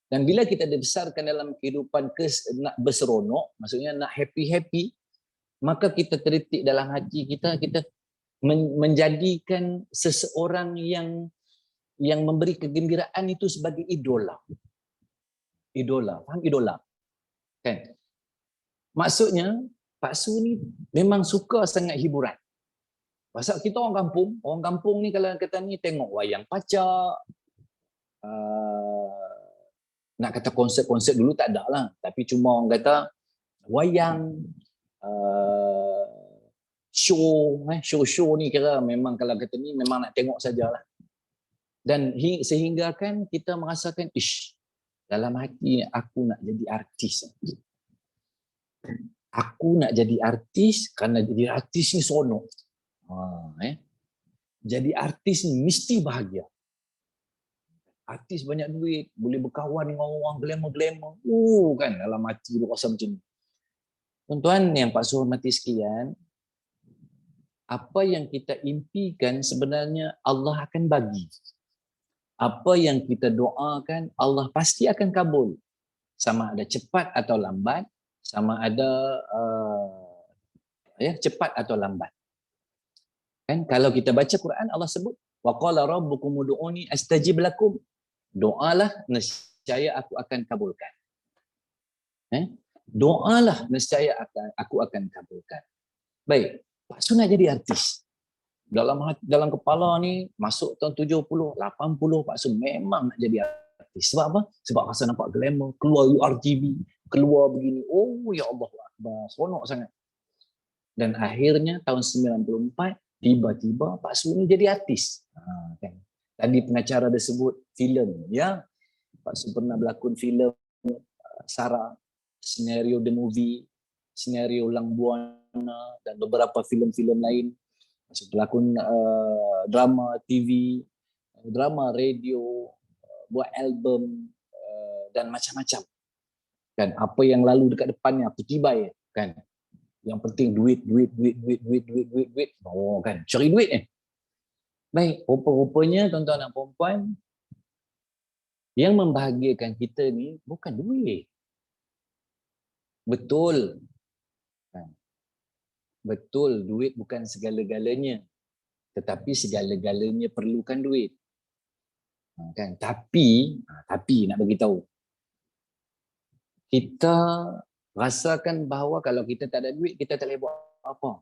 Dan bila kita dibesarkan dalam kehidupan nak berseronok, maksudnya nak happy-happy, maka kita terdetik dalam hati kita menjadikan seseorang yang memberi kegembiraan itu sebagai idola. Idola, faham idola? Kan? Maksudnya Pak Su ni memang suka sangat hiburan. Pasal kita orang kampung ni kalau kata ni tengok wayang pacak, nak kata konsert-konsert dulu tak ada lah, tapi cuma orang kata wayang, show ni kira memang kalau kata ni memang nak tengok sajalah. Dan sehingga kan kita merasakan dalam hati aku nak jadi artis. Aku nak jadi artis kerana jadi artis ni seronok. Jadi artis ni mesti bahagia. Artis banyak duit, boleh berkawan dengan orang glamour-glamour. Kan dalam hati tu rasa macam ni. Tuan-tuan yang Pak Su hormati sekian, apa yang kita impikan sebenarnya Allah akan bagi. Apa yang kita doakan Allah pasti akan kabul. Sama ada cepat atau lambat, sama ada cepat atau lambat. Kan kalau kita baca Quran Allah sebut wa qala rabbukum ud'uni astajib lakum. Doalah nescaya aku akan kabulkan. Doalah nescaya aku akan kabulkan. Baik, Pak Su nak jadi artis. Dalam kepala ni masuk tahun 70, 80 Pak Su memang nak jadi artis. Sebab apa? Sebab rasa nampak glamour, keluar URTV, keluar begini. Ya Allah Akbar, seronok sangat. Dan akhirnya tahun 94 tiba-tiba Pak Su ni jadi artis. Kan? Tadi pengacara dia sebut filem, ya. Pak Su pernah berlakon filem Sarah, senario The Movie, senario Lang Buana dan beberapa filem-filem lain. Pak Su berlakon drama TV, drama radio, buat album dan macam-macam. Kan apa yang lalu dekat depannya aku tibai kan. Yang penting duit. Kan, cari duit ni. Baik, rupa-rupanya tuan-tuan dan puan-puan, yang membahagiakan kita ni bukan duit. Betul. Betul, duit bukan segala-galanya. Tetapi segala-galanya perlukan duit. Kan? Tapi nak bagi tahu. Kita rasakan bahawa kalau kita tak ada duit, kita tak boleh buat apa.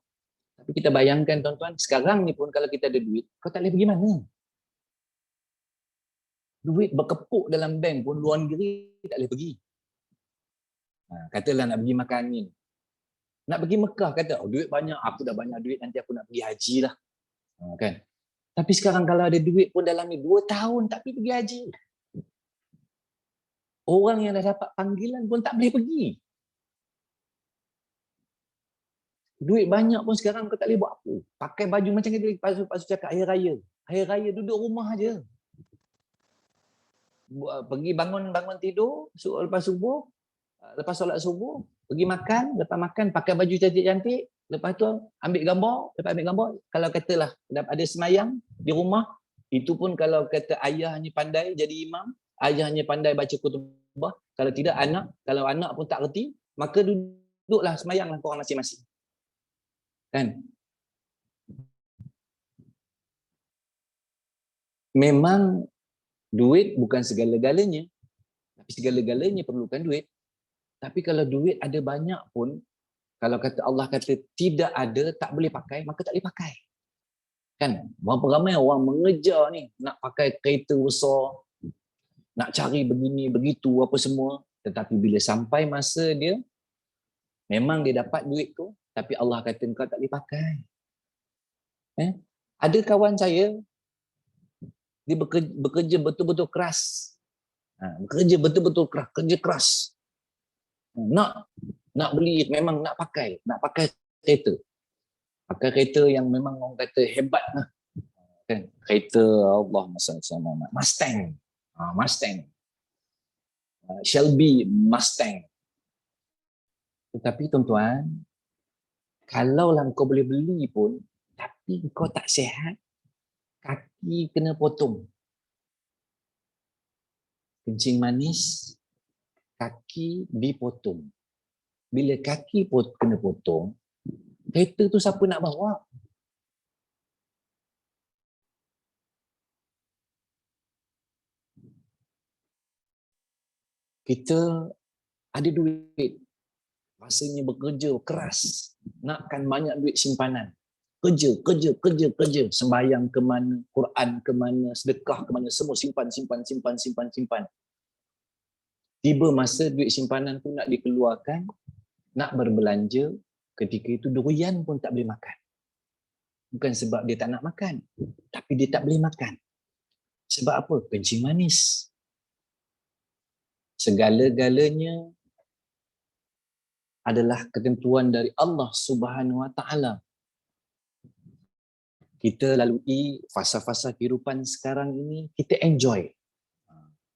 Tapi kita bayangkan tuan-tuan, sekarang ni pun kalau kita ada duit, kau tak boleh pergi mana? Duit berkepuk dalam bank pun luar negeri tak boleh pergi. Katalah nak pergi makan ni. Nak pergi Mekah, kata, duit banyak, aku dah banyak duit, nanti aku nak pergi haji lah. Kan? Tapi sekarang kalau ada duit pun dalam ni 2 tahun tak pergi haji. Orang yang dah dapat panggilan pun tak boleh pergi. Duit banyak pun sekarang kau tak boleh buat apa. Pakai baju macam kita pasu cakap hari raya. Hari raya duduk rumah aja. Pergi bangun tidur, lepas subuh, lepas solat subuh, pergi makan, lepas makan pakai baju cantik-cantik, lepas tu ambil gambar, kalau katalah ada semayang di rumah, itu pun kalau kata ayah hanya pandai jadi imam, ayah hanya pandai baca khutbah, kalau tidak kalau anak pun tak reti, maka duduklah semayanglah korang masing-masing. Kan? Memang duit bukan segala-galanya, tapi segala-galanya perlukan duit. Tapi kalau duit ada banyak pun, kalau kata Allah kata tidak ada, tak boleh pakai, maka tak boleh pakai. Kan? Berapa ramai orang mengejar ni, nak pakai kereta besar, nak cari begini, begitu, apa semua. Tetapi bila sampai masa dia, memang dia dapat duit tu, tapi Allah kata kau tak boleh pakai. Ada kawan saya, dia bekerja betul-betul keras. Bekerja betul-betul keras, kerja keras. Nak beli, memang nak pakai kereta. Pakai kereta yang memang orang kata hebat lah. Kan? Kereta Allahumma salli ala Muhammad. Mustang. Shelby Mustang. Tetapi tuan-tuan, kalaulah kau boleh beli pun, tapi kau tak sihat, kaki kena potong. Kencing manis, kaki dipotong. Bila kaki kena potong, kereta tu siapa nak bawa? Kita ada duit, rasanya bekerja keras, nakkan banyak duit simpanan. Kerja, sembahyang ke mana, Quran ke mana, sedekah ke mana, semua simpan. Tiba masa duit simpanan tu nak dikeluarkan, nak berbelanja, ketika itu durian pun tak boleh makan. Bukan sebab dia tak nak makan, tapi dia tak boleh makan. Sebab apa? Kencing manis. Segala-galanya adalah ketentuan dari Allah Subhanahu Wa Taala. Kita lalui fasa-fasa kehidupan sekarang ini, kita enjoy.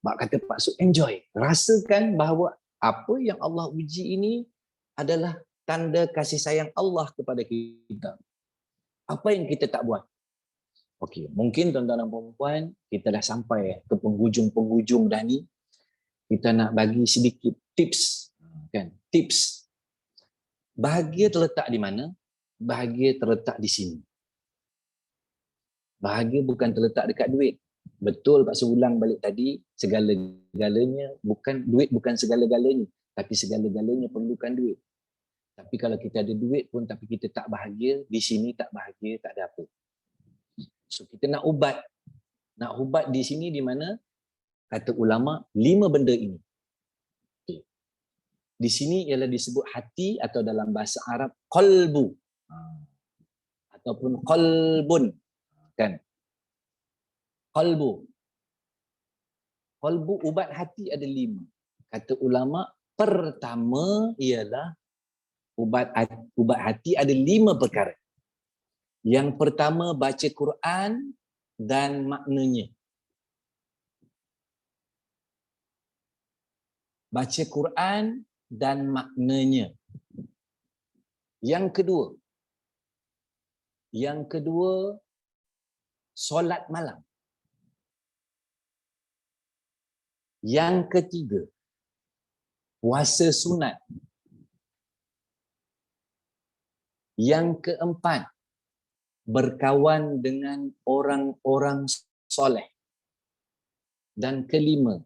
Mak kata Pak Sud, enjoy. Rasakan bahawa apa yang Allah uji ini adalah tanda kasih sayang Allah kepada kita. Apa yang kita tak buat? Okey, mungkin tuan-tuan dan puan-puan, kita dah sampai ke penghujung dah ni. Kita nak bagi sedikit tips. Kan? Tips. Bahagia terletak di mana? Bahagia terletak di sini. Bahagia bukan terletak dekat duit. Betul Pak Sud ulang balik tadi, segala-galanya duit bukan segala-galanya, tapi segala-galanya perlukan duit. Tapi kalau kita ada duit pun tapi kita tak bahagia, di sini tak bahagia, tak ada apa. So kita nak ubat. Nak ubat di sini di mana? Kata ulama, 5 benda ini. Okay. Di sini ialah disebut hati atau dalam bahasa Arab qalbu. Ataupun qalbun. Kan? Qalbu. Qalbu, ubat hati ada 5. Kata ulama, pertama ialah ubat hati ada 5 perkara. Yang pertama, baca Quran dan maknanya. Baca Quran dan maknanya. Yang kedua, solat malam. Yang ketiga, puasa sunat. Yang keempat, berkawan dengan orang-orang soleh. Dan kelima,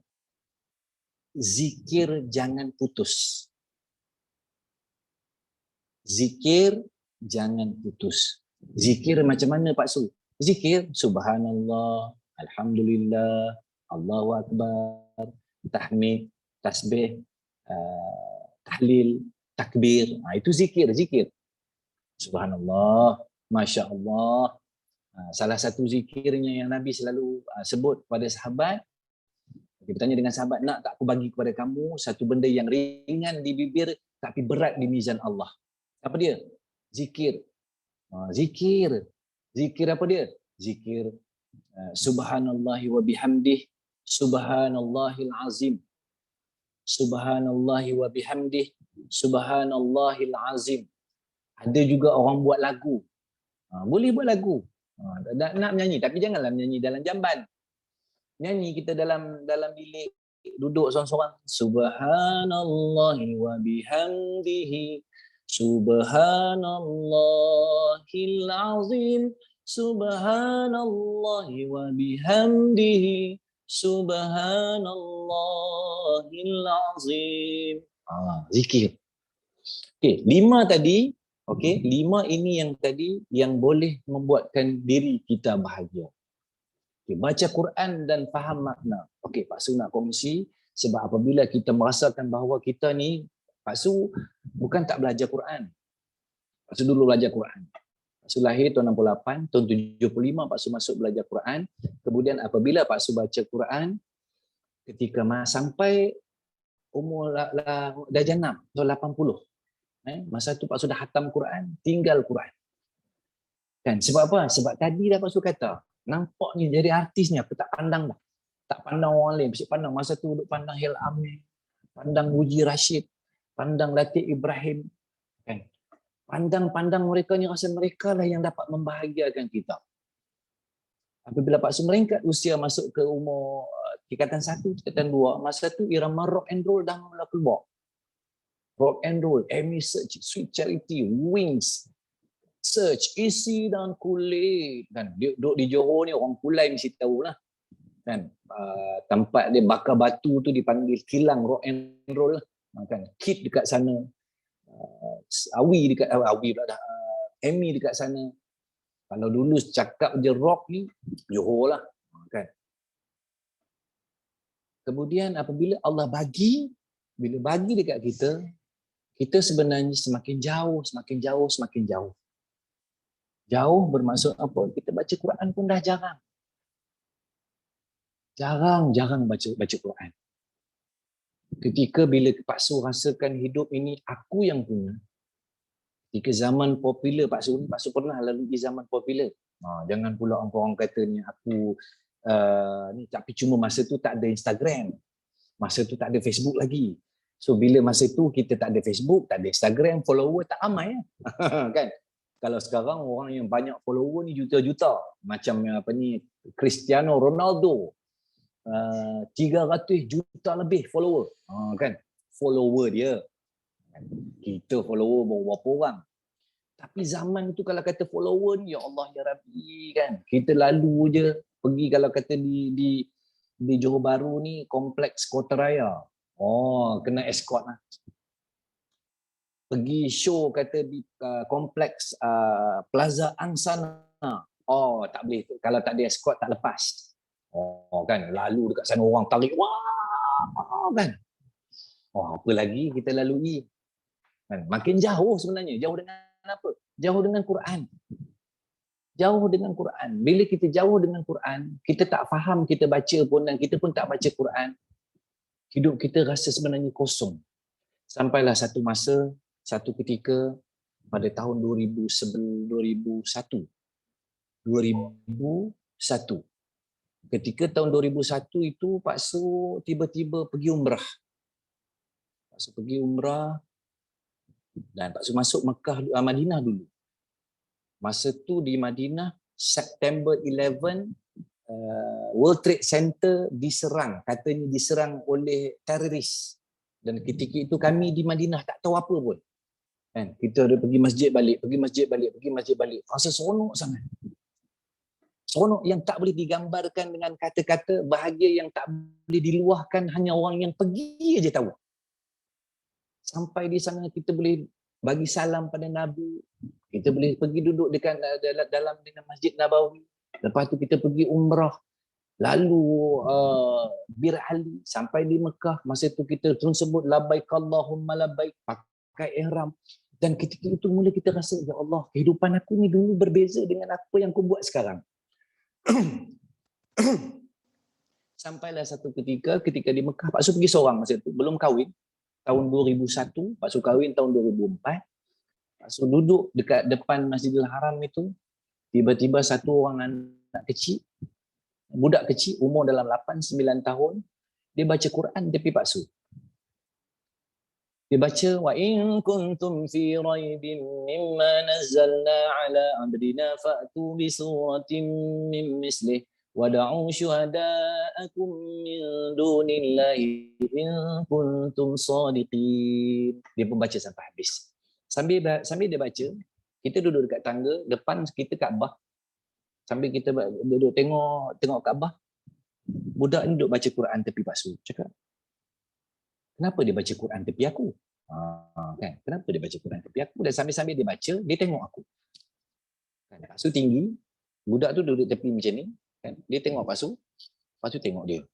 zikir jangan putus. Zikir jangan putus. Zikir macam mana Pak Su? Zikir subhanallah, alhamdulillah, Allahu akbar, tahmid, tasbih, tahlil, takbir. Itu zikir. Subhanallah, Masya Allah. Salah satu zikirnya yang Nabi selalu sebut kepada sahabat. Dia bertanya dengan sahabat, nak tak aku bagi kepada kamu satu benda yang ringan di bibir tapi berat di mizan Allah. Apa dia? Zikir. Zikir apa dia? Zikir subhanallahi wa bihamdih, subhanallahil azim. Subhanallahi wa bihamdih, subhanallahil azim. Ada juga orang buat lagu. Boleh buat lagu. Nak menyanyi tapi janganlah menyanyi dalam jamban. Nyanyi kita dalam bilik, duduk seorang-seorang. Subhanallahi wa bihamdihi, subhanallahil azim, subhanallahi wa bihamdihi, subhanallahil azim. Zikir. Okey, 5 tadi. Okey, 5 ini yang tadi yang boleh membuatkan diri kita bahagia. Okay, baca Quran dan faham makna. Okey, Pak Su nak kongsi sebab apabila kita merasakan bahawa kita ni, Pak Su bukan tak belajar Quran. Pak Su dulu belajar Quran. Pak Su lahir tahun 68, tahun 75 Pak Su masuk belajar Quran. Kemudian apabila Pak Su baca Quran, ketika sampai umur darjah 6, tahun 80. Masa tu Pak Su dah khatam Quran, tinggal Quran. Kan? Sebab apa? Sebab tadi dah Pak Su kata, nampak ni jadi artis ni aku tak pandang dah. Tak pandang orang lain, mesti pandang masa tu duduk pandang Hil Amir, pandang Muji Rashid, pandang Latif Ibrahim, kan. Pandang mereka ni rasa mereka lah yang dapat membahagiakan kita. Apabila Pak Su merengkat usia masuk ke umur tingkatan 1, tingkatan 2, masa tu irama rock and roll dah mula keluar. Rock and roll, Amy Search, Sweet Charity, Wings, Search, isi dan kulit. Kan? Dia duduk di Johor ni, orang Kulai mesti tahu lah. Kan? Tempat dia bakar batu tu dipanggil kilang rock and roll lah. Kan? Kid dekat sana. Awi dekat, Awi pula dah. Amy dekat sana. Kalau dulu cakap je rock ni, Johor lah. Kan? Kemudian apabila Allah bagi, bila bagi dekat kita, kita sebenarnya semakin jauh. Jauh bermaksud apa? Kita baca Quran pun dah jarang. Jarang baca Quran. Ketika bila Pak Su rasakan hidup ini aku yang punya. Ketika zaman popular Pak Su pernah lalui zaman popular. Jangan pula orang katanya aku ni, tapi cuma masa tu tak ada Instagram. Masa tu tak ada Facebook lagi. So bila masa tu kita tak ada Facebook, tak ada Instagram, follower tak ramai kan? Kalau sekarang orang yang banyak follower ni juta-juta. Macam apa ni, Cristiano Ronaldo. 300 juta lebih follower. Kan? Follower dia. Kita follower berapa orang. Tapi zaman tu kalau kata follower ni, ya Allah ya Rabbi kan. Kita lalu je pergi kalau kata di Johor Bahru ni, kompleks Kota Raya. Kena escort lah. Pergi show kata di kompleks Plaza Angsana. Tak boleh. Kalau tak ada escort tak lepas. Kan. Lalu dekat sana orang tarik. Wah kan. Apa lagi kita lalui. Kan. Makin jauh sebenarnya. Jauh dengan apa? Jauh dengan Quran. Jauh dengan Quran. Bila kita jauh dengan Quran, kita tak faham kita baca pun dan kita pun tak baca Quran. Hidup kita rasa sebenarnya kosong. Sampailah satu masa, satu ketika pada tahun 2001. Ketika tahun 2001 itu Pak Su tiba-tiba pergi umrah. Pak Su pergi umrah dan Pak Su masuk Madinah dulu. Masa tu di Madinah, September 11, World Trade Center diserang. Katanya diserang oleh teroris. Dan ketika itu kami di Madinah tak tahu apa pun. Kan? Kita ada pergi masjid balik. Rasa seronok sangat. Seronok yang tak boleh digambarkan dengan kata-kata, bahagia yang tak boleh diluahkan, hanya orang yang pergi aja tahu. Sampai di sana kita boleh bagi salam pada Nabi, kita boleh pergi duduk dekat dalam dengan Masjid Nabawi. Lepas tu kita pergi umrah, lalu Bir Ali sampai di Mekah. Masa tu kita terus sebut labbaik Allahumma labbaik, pakai ihram. Dan ketika itu mula kita rasa, ya Allah, kehidupan aku ni dulu berbeza dengan apa yang aku buat sekarang. Sampailah satu ketika di Mekah, Pak Su pergi seorang masa tu, belum kahwin, tahun 2001, Pak Su kahwin tahun 2004. Pak Su duduk dekat depan Masjidil Haram itu, tiba-tiba satu orang anak kecil, budak kecil, umur dalam 8-9 tahun, dia baca Quran tepi Pak Su. Dia baca, wa in kuntum fi raibin mimma nazzalna ala abdina fa'tu bi suratin min mislih wada'u syuhada'akum min dunillahi in kuntum shadiqin. Dia pun baca sampai habis. Sambil dia baca, kita duduk dekat tangga, depan kita Kaabah. Sambil kita duduk tengok Kaabah, budak ni duduk baca Quran tepi Pak Su. Cakap, kenapa dia baca Quran tepi aku? Kan? Kenapa dia baca Quran tepi aku? Dan sambil-sambil dia baca, dia tengok aku. Kan? Pak Su tinggi, budak tu duduk tepi macam ni. Kan? Dia tengok Pak Su tengok dia.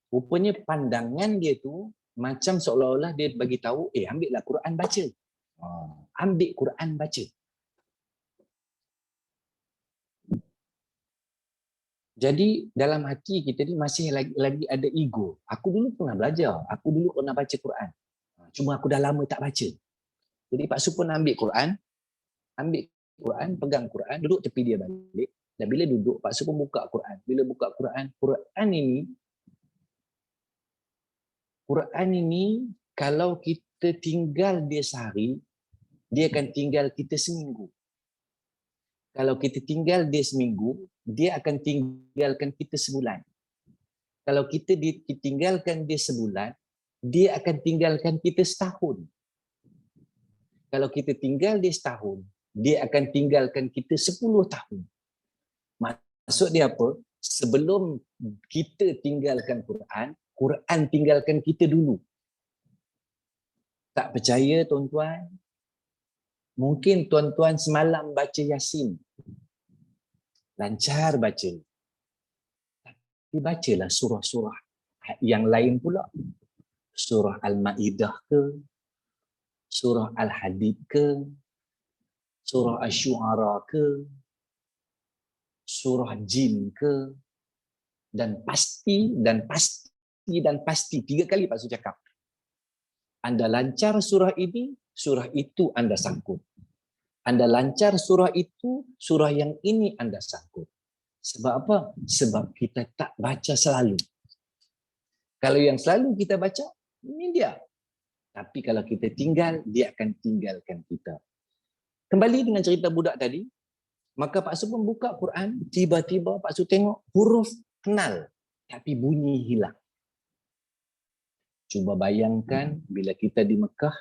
Rupanya pandangan dia tu macam seolah-olah dia bagi tahu, ambillah Quran baca. Ambil Quran baca. Jadi dalam hati kita ni masih lagi ada ego. Aku dulu pernah belajar, aku dulu pernah baca Quran. Cuma aku dah lama tak baca. Jadi Pak Su pun ambil Quran, pegang Quran, duduk tepi dia balik. Dan bila duduk, Pak Su pun buka Quran. Bila buka Quran ini kalau kita tinggal dia sehari, dia akan tinggal kita seminggu. Kalau kita tinggal dia seminggu, dia akan tinggalkan kita sebulan. Kalau kita ditinggalkan dia sebulan, dia akan tinggalkan kita setahun. Kalau kita tinggal dia setahun, dia akan tinggalkan kita 10 tahun. Maksud dia apa? Sebelum kita tinggalkan Quran, Quran tinggalkan kita dulu. Tak percaya tuan-tuan? Mungkin tuan-tuan semalam baca Yasin. Lancar baca. Tapi bacalah surah-surah yang lain pula. Surah Al-Ma'idah ke, surah Al-Hadid ke, surah Asy-Syu'ara ke, surah Jin ke, dan pasti 3 kali Pak Su cakap. Anda lancar surah ini, surah itu Anda sangkut. Anda lancar surah itu, surah yang ini Anda sangkut. Sebab apa? Sebab kita tak baca selalu. Kalau yang selalu kita baca, ini dia. Tapi kalau kita tinggal, dia akan tinggalkan kita. Kembali dengan cerita budak tadi, maka Pak Su pun buka Quran, tiba-tiba Pak Su tengok huruf kenal, tapi bunyi hilang. Cuba bayangkan bila kita di Mekah,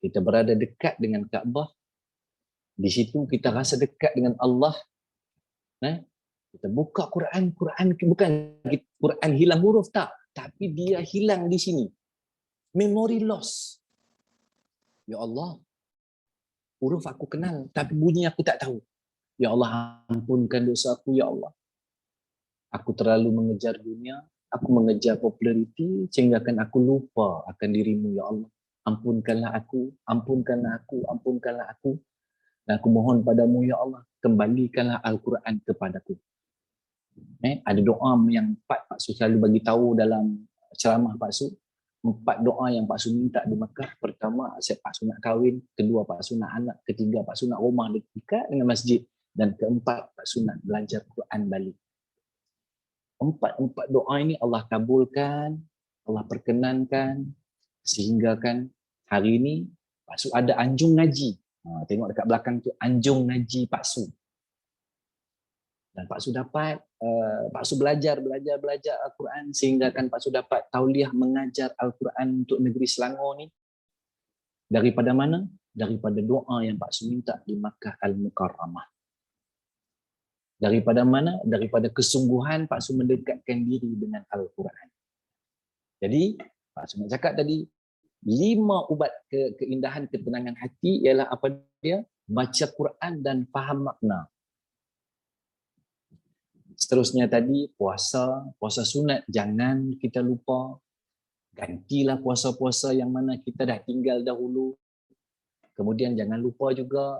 kita berada dekat dengan Kaabah, di situ kita rasa dekat dengan Allah. Kita buka Quran bukan Quran hilang huruf, tak. Tapi dia hilang di sini. Memory loss. Ya Allah, huruf aku kenal, tapi bunyi aku tak tahu. Ya Allah, ampunkan dosa aku, ya Allah. Aku terlalu mengejar dunia, aku mengejar populariti, sehingga aku lupa akan dirimu, ya Allah. Ampunkanlah aku, ampunkanlah aku, ampunkanlah aku. Dan aku mohon padamu, ya Allah, kembalikanlah Al-Quran kepadaku. Ada doa yang 4 Pak Su selalu bagi tahu dalam ceramah Pak Su. 4 doa yang Pak Su minta di Mekah. Pertama, Pak Su nak kahwin. Kedua, Pak Su nak anak. Ketiga, Pak Su nak rumah dekat dengan masjid. Dan keempat, Pak Su nak belajar Quran balik. Empat doa ini Allah kabulkan, Allah perkenankan, sehingga kan hari ini Pak Su ada anjung ngaji. Tengok dekat belakang tu, anjung ngaji Pak Su. Dan Pak Su dapat, Pak Su belajar Al-Quran, sehingga kan Pak Su dapat tauliah mengajar Al-Quran untuk negeri Selangor ni. Daripada mana? Daripada doa yang Pak Su minta di Makkah Al-Mukarramah. Daripada mana? Daripada kesungguhan Pak Su mendekatkan diri dengan Al-Quran. Jadi Pak Su nak cakap tadi, 5 ubat keindahan ketenangan hati ialah apa dia? Baca Quran dan faham makna. Seterusnya tadi puasa sunat jangan kita lupa. Gantilah puasa-puasa yang mana kita dah tinggal dahulu. Kemudian jangan lupa juga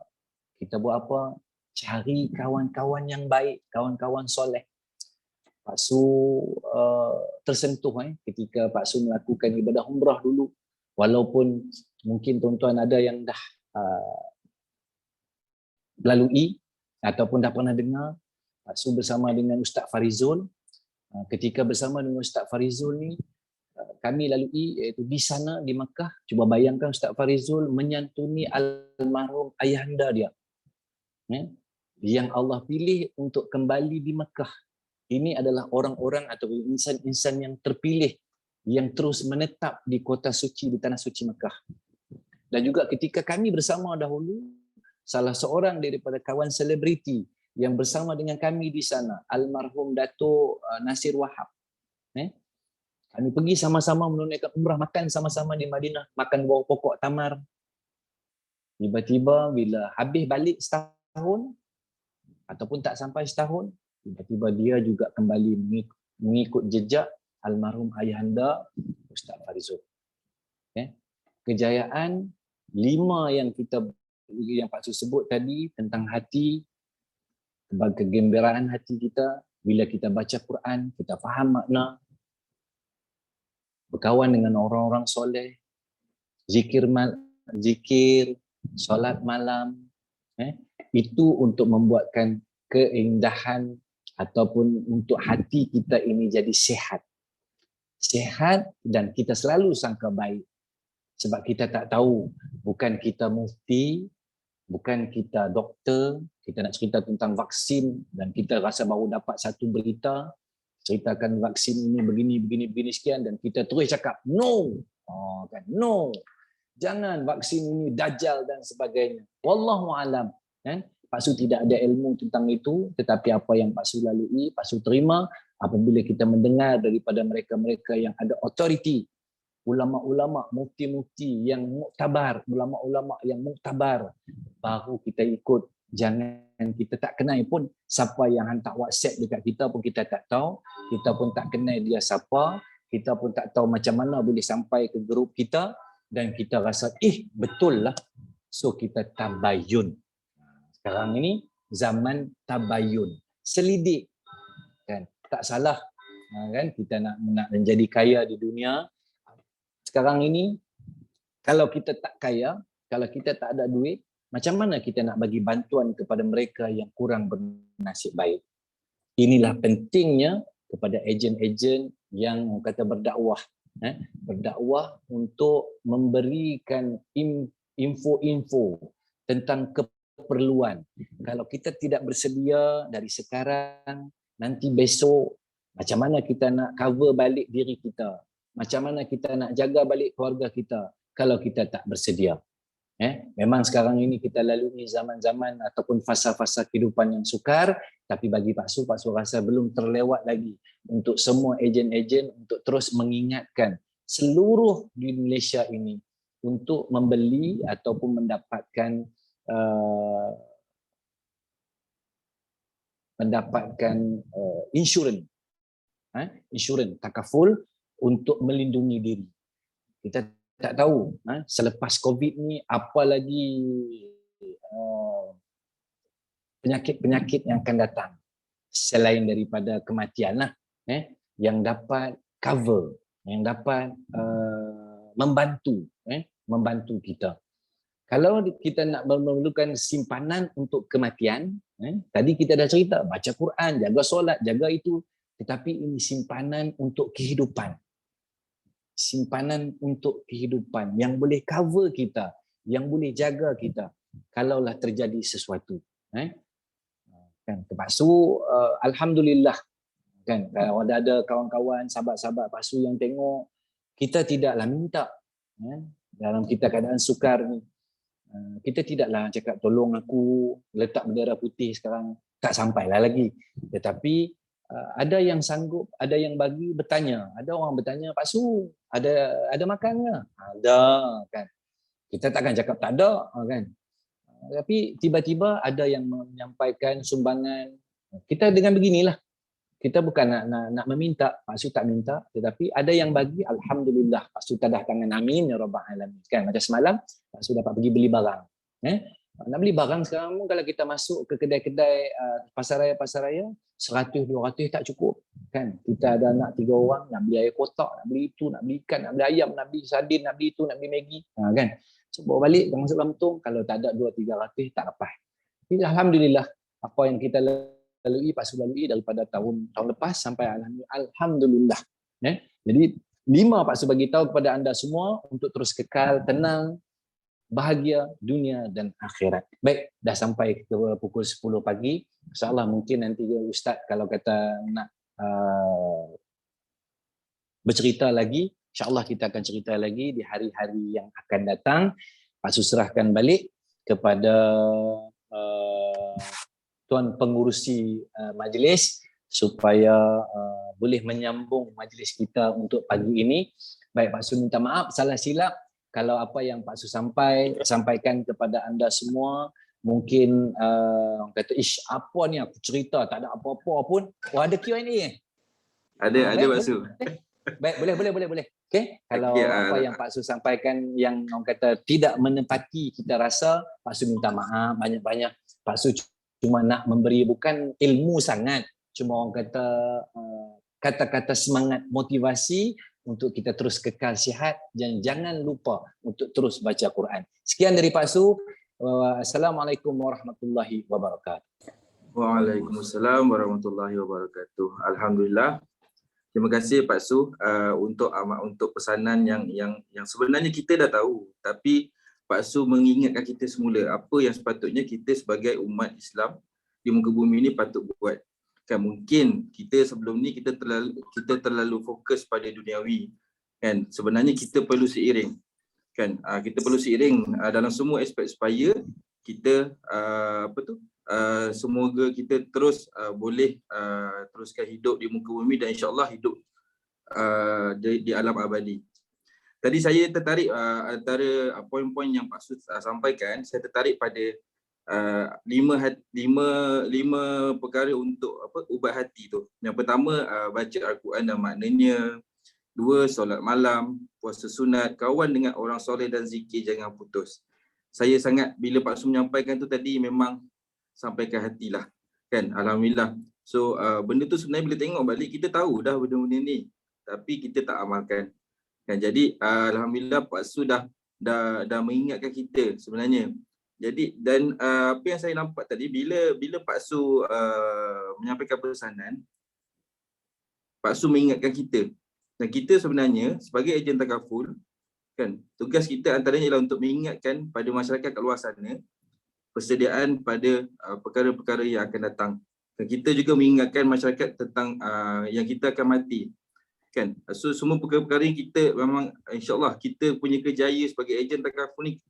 kita buat apa? Cari kawan-kawan yang baik, kawan-kawan soleh. Pak Su tersentuh ketika Pak Su melakukan ibadah umrah dulu. Walaupun mungkin tuan-tuan ada yang dah lalui ataupun dah pernah dengar, Pak Su bersama dengan Ustaz Farizul. Ketika bersama dengan Ustaz Farizul ni, kami lalui iaitu di sana di Makkah. Cuba bayangkan Ustaz Farizul menyantuni almarhum ayahanda dia. Yang Allah pilih untuk kembali di Makkah. Ini adalah orang-orang atau insan-insan yang terpilih yang terus menetap di kota suci, di tanah suci Makkah. Dan juga ketika kami bersama dahulu, salah seorang daripada kawan selebriti yang bersama dengan kami di sana, almarhum Dato' Nasir Wahab. Kami pergi sama-sama menunaikan umrah, makan sama-sama di Madinah, makan bawah pokok tamar. Tiba-tiba bila habis balik setahun, ataupun tak sampai setahun, tiba-tiba dia juga kembali mengikut jejak almarhum ayahanda Ustaz Farizul. Kejayaan 5 yang Pak Su sebut tadi tentang hati, kegembiraan hati kita bila kita baca Quran, kita faham makna, berkawan dengan orang-orang soleh, zikir, solat malam, itu untuk membuatkan keindahan ataupun untuk hati kita ini jadi sihat. Sihat dan kita selalu sangka baik. Sebab kita tak tahu, bukan kita mufti, bukan kita doktor, kita nak cerita tentang vaksin dan kita rasa baru dapat satu berita, ceritakan vaksin ini begini sekian dan kita terus cakap no. No. Jangan, vaksin ini dajal dan sebagainya. Wallahu alam. Pak Su tidak ada ilmu tentang itu, tetapi apa yang Pak Su lalui, Pak Su terima apabila kita mendengar daripada mereka-mereka yang ada authority, ulama-ulama, mufti-mufti yang muktabar, ulama-ulama yang muktabar, baru kita ikut. Jangan kita tak kenal pun siapa yang hantar WhatsApp dekat kita pun kita tak tahu, kita pun tak kenal dia siapa, kita pun tak tahu macam mana boleh sampai ke grup kita dan kita rasa betul lah. So kita tabayun. Sekarang ini zaman tabayun, selidik, kan? Tak salah, kan? Kita nak menjadi kaya di dunia. Sekarang ini kalau kita tak kaya, kalau kita tak ada duit, macam mana kita nak bagi bantuan kepada mereka yang kurang bernasib baik? Inilah pentingnya kepada ejen-ejen yang kata berdakwah, berdakwah untuk memberikan info-info tentang keperluan. Kalau kita tidak bersedia dari sekarang, nanti besok macam mana kita nak cover balik diri kita? Macam mana kita nak jaga balik keluarga kita kalau kita tak bersedia? Memang sekarang ini kita lalui zaman-zaman ataupun fasa-fasa kehidupan yang sukar, tapi bagi Pak Su rasa belum terlewat lagi untuk semua ejen-ejen untuk terus mengingatkan seluruh di Malaysia ini untuk membeli ataupun mendapatkan insurans, takaful untuk melindungi diri. Kita tak tahu selepas COVID ni apa lagi penyakit-penyakit yang akan datang selain daripada kematian lah, yang dapat cover, yang dapat membantu kita. Kalau kita nak memerlukan simpanan untuk kematian, tadi kita dah cerita baca Quran, jaga solat, jaga itu, tetapi ini simpanan untuk kehidupan. Simpanan untuk kehidupan yang boleh cover kita, yang boleh jaga kita kalaulah terjadi sesuatu. Kan Pak Su, alhamdulillah, kan kalau ada kawan-kawan, sahabat-sahabat Pak Su yang tengok, kita tidaklah minta dalam kita keadaan sukar ni. Kita tidaklah cakap tolong aku letak bendera putih sekarang. tak sampailah lagi. Tetapi ada yang sanggup, ada yang bagi bertanya. Ada orang bertanya, Pak Su, ada makan ke? Ada kan. Kita takkan cakap tak ada kan. Tapi tiba-tiba ada yang menyampaikan sumbangan. Kita dengan beginilah. Kita bukan nak meminta, Pak Su tak minta, tetapi ada yang bagi, alhamdulillah, Pak Su tadah tangan, amin ya rabbal alamin. Kan macam semalam Pak Su dapat pergi beli barang. Nak beli barang sekarang kalau kita masuk ke kedai-kedai pasar raya 100 200 tak cukup kan. Kita ada anak 3 orang nak beli air kotak, nak beli itu, nak beli ikan, nak beli ayam, nak beli sardin, nak beli itu, nak beli Maggi. Kan. So bawa balik masuk dalam tong, kalau tak ada 200-300 tak lepas. Jadi alhamdulillah apa yang kita lalui, Pak Su lalui daripada tahun lepas sampai alhamdulillah. Jadi 5 Pak Su bagi tahu kepada anda semua untuk terus kekal tenang, bahagia dunia dan akhirat. Baik, dah sampai ke pukul 10 pagi. InsyaAllah mungkin nanti Ustaz kalau kata nak bercerita lagi, insyaAllah kita akan cerita lagi di hari-hari yang akan datang. Pak Su serahkan balik kepada tuan pengurusi majlis supaya boleh menyambung majlis kita untuk pagi ini. Baik, Pak Su minta maaf salah silap kalau apa yang Pak Su sampaikan kepada anda semua mungkin kata apa ni aku cerita tak ada apa-apa pun. Ada Q&A Ada Pak Su. Baik, boleh. Okey, kalau apa yang Pak Su sampaikan yang orang kata tidak menepati kita rasa, Pak Su minta maaf banyak-banyak. Pak Su cuma nak memberi bukan ilmu sangat, cuma orang kata kata-kata semangat motivasi untuk kita terus kekal sihat dan jangan lupa untuk terus baca Quran. Sekian dari Pak Su. Assalamualaikum warahmatullahi wabarakatuh. Waalaikumsalam warahmatullahi wabarakatuh. Alhamdulillah. Terima kasih Pak Su untuk pesanan yang sebenarnya kita dah tahu, tapi Pak Su mengingatkan kita semula apa yang sepatutnya kita sebagai umat Islam di muka bumi ini patut buat. Kan mungkin kita sebelum ni kita terlalu fokus pada duniawi. Kan sebenarnya kita perlu seiring. Kan kita perlu seiring dalam semua aspek supaya kita semoga kita terus boleh teruskan hidup di muka bumi dan insya-Allah hidup di alam abadi. Tadi saya tertarik antara poin-poin yang Pak Su sampaikan, saya tertarik pada 5 perkara untuk ubat hati tu. Yang pertama baca Al-Quran dan maknanya. 2, solat malam, puasa sunat, kawan dengan orang soleh dan zikir jangan putus. Saya sangat bila Pak Su menyampaikan tu tadi memang sampai ke hatilah. Kan alhamdulillah. So benda tu sebenarnya bila tengok balik kita tahu dah benda-benda ni tapi kita tak amalkan. Kan jadi alhamdulillah Pak Su dah mengingatkan kita sebenarnya. Jadi dan apa yang saya nampak tadi bila Pak Su menyampaikan pesanan, Pak Su mengingatkan kita. Dan kita sebenarnya sebagai ejen takaful kan tugas kita antaranya ialah untuk mengingatkan pada masyarakat kat luar sana persediaan pada perkara-perkara yang akan datang. Dan kita juga mengingatkan masyarakat tentang yang kita akan mati. Kan? So semua perkara-perkara yang kita memang insya-Allah kita punya kejayaan sebagai ejen takaful ni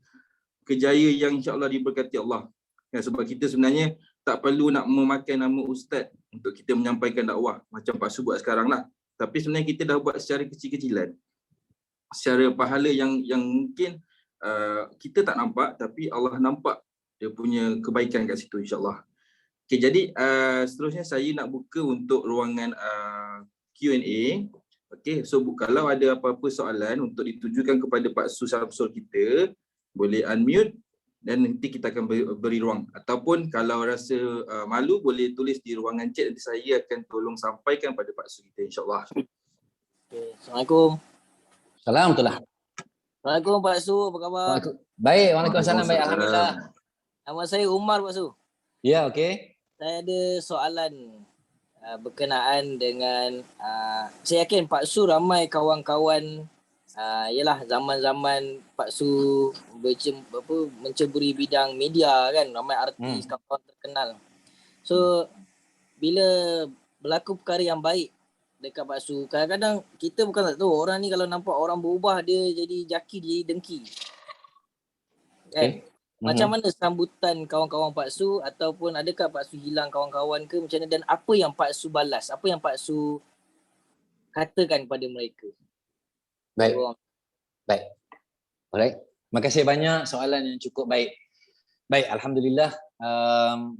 kejayaan yang insya-Allah diberkati Allah. Kan? Sebab kita sebenarnya tak perlu nak memakai nama ustaz untuk kita menyampaikan dakwah macam Pak Su buat sekarang lah. Tapi sebenarnya kita dah buat secara kecil-kecilan. Secara pahala yang mungkin kita tak nampak tapi Allah nampak dia punya kebaikan kat situ insya-Allah. Okey, jadi seterusnya saya nak buka untuk ruangan Q&A. Okey, so kalau ada apa-apa soalan untuk ditujukan kepada Pak Su Samsul kita, boleh unmute dan nanti kita akan beri ruang. Ataupun kalau rasa malu boleh tulis di ruangan chat, nanti saya akan tolong sampaikan pada Pak Su kita insya-Allah. Okay. Assalamualaikum. Assalamualaikum Pak Su, apa khabar? Baik, waalaikumsalam. Baik, alhamdulillah. Nama saya Umar Pak Su. Ya, okey. Saya ada soalan berkenaan dengan saya yakin Pak Su ramai kawan-kawan yalah zaman-zaman Pak Su menceburi bidang media kan, ramai artis kawan terkenal. So bila berlaku perkara yang baik dekat Pak Su, kadang-kadang kita bukan tak tahu orang ni kalau nampak orang berubah dia jadi jaki, dia jadi dengki. Kan? Macam mana sambutan kawan-kawan Pak Su, ataupun adakah Pak Su hilang kawan-kawan ke macam mana, dan apa yang Pak Su balas? Apa yang Pak Su katakan kepada mereka? Baik. Orang. Baik. Alright. Terima kasih banyak, soalan yang cukup baik. Baik, alhamdulillah.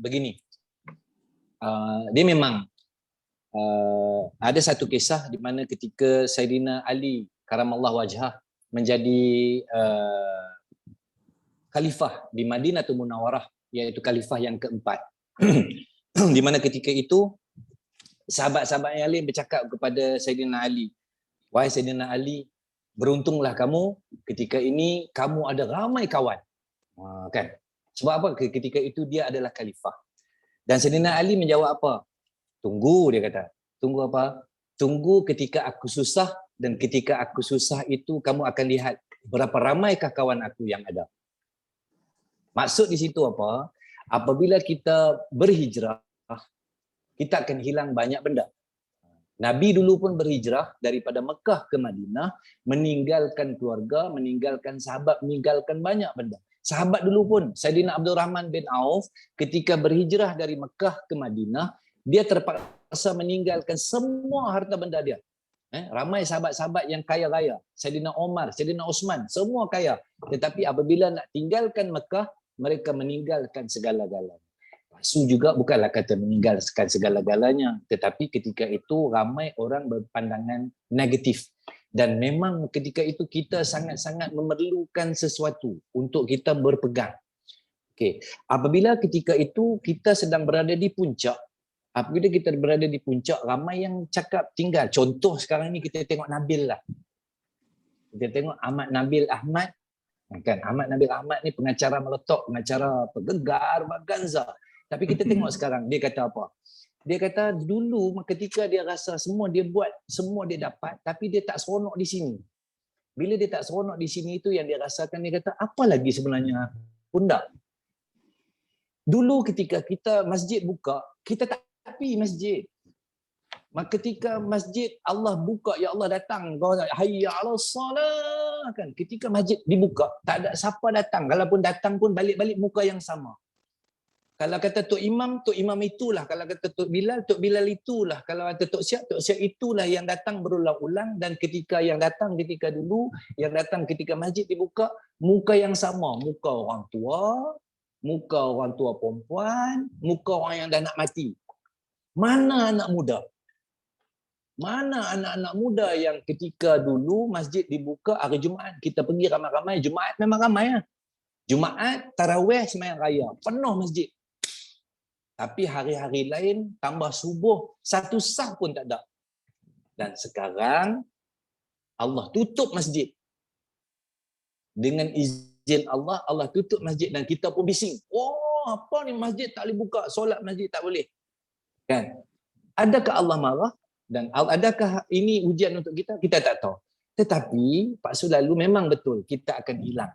Begini. Dia memang ada satu kisah di mana ketika Saidina Ali karamallahu wajhah menjadi khalifah di Madinatul Munawwarah, iaitu khalifah yang keempat. Di mana ketika itu sahabat-sahabat yang lain bercakap kepada Saidina Ali, wahai Saidina Ali, beruntunglah kamu ketika ini kamu ada ramai kawan. Kan? Sebab apa? Ketika itu dia adalah khalifah. Dan Saidina Ali menjawab apa? Tunggu, dia kata. Tunggu apa? Tunggu ketika aku susah, dan ketika aku susah itu kamu akan lihat berapa ramaikah kawan aku yang ada. Maksud di situ apa? Apabila kita berhijrah, kita akan hilang banyak benda. Nabi dulu pun berhijrah daripada Mekah ke Madinah, meninggalkan keluarga, meninggalkan sahabat, meninggalkan banyak benda. Sahabat dulu pun, Saidina Abdul Rahman bin Auf, ketika berhijrah dari Mekah ke Madinah, dia terpaksa meninggalkan semua harta benda dia. Ramai sahabat-sahabat yang kaya raya. Saidina Omar, Saidina Osman, semua kaya. Tetapi apabila nak tinggalkan Mekah, mereka meninggalkan segala-galanya. Su juga bukanlah kata meninggalkan segala-galanya, tetapi ketika itu ramai orang berpandangan negatif. Dan memang ketika itu kita sangat-sangat memerlukan sesuatu untuk kita berpegang. Okey, apabila ketika itu kita sedang berada di puncak, apabila kita berada di puncak, ramai yang cakap tinggal. Contoh sekarang ni kita tengok Nabil lah. Kita tengok Ahmad Nabil Ahmad. Kan Ahmad Nabil Ahmad ni pengacara meletup, pengacara Gegar Baganza. Tapi kita tengok sekarang dia kata apa? Dia kata dulu ketika dia rasa semua dia buat, semua dia dapat, tapi dia tak seronok di sini. Bila dia tak seronok di sini itu yang dia rasakan, dia kata apa lagi sebenarnya pundak. Dulu ketika kita masjid buka, kita tak pergi masjid. Maka ketika masjid Allah buka, ya Allah datang, kau hayya 'alas salah kan. Ketika masjid dibuka, tak ada siapa datang. Kalaupun datang pun balik-balik muka yang sama. Kalau kata Tok Imam itulah. Kalau kata Tok Bilal itulah. Kalau kata Tok Siap itulah yang datang berulang-ulang. Dan ketika yang datang ketika dulu, yang datang ketika masjid dibuka, muka yang sama. Muka orang tua perempuan, muka orang yang dah nak mati. Mana anak muda? Mana anak-anak muda yang ketika dulu masjid dibuka hari Jumaat, kita pergi ramai-ramai, Jumaat memang ramai lah. Jumaat, Tarawih, sembahyang raya, penuh masjid. Tapi hari-hari lain, tambah subuh, satu sah pun tak ada. Dan sekarang, Allah tutup masjid. Dengan izin Allah, Allah tutup masjid dan kita pun bising. Oh, apa ni masjid tak boleh buka, solat masjid tak boleh. Kan? Adakah Allah marah? Dan adakah ini ujian untuk kita? Kita tak tahu. Tetapi Pak Su lalu memang betul kita akan hilang.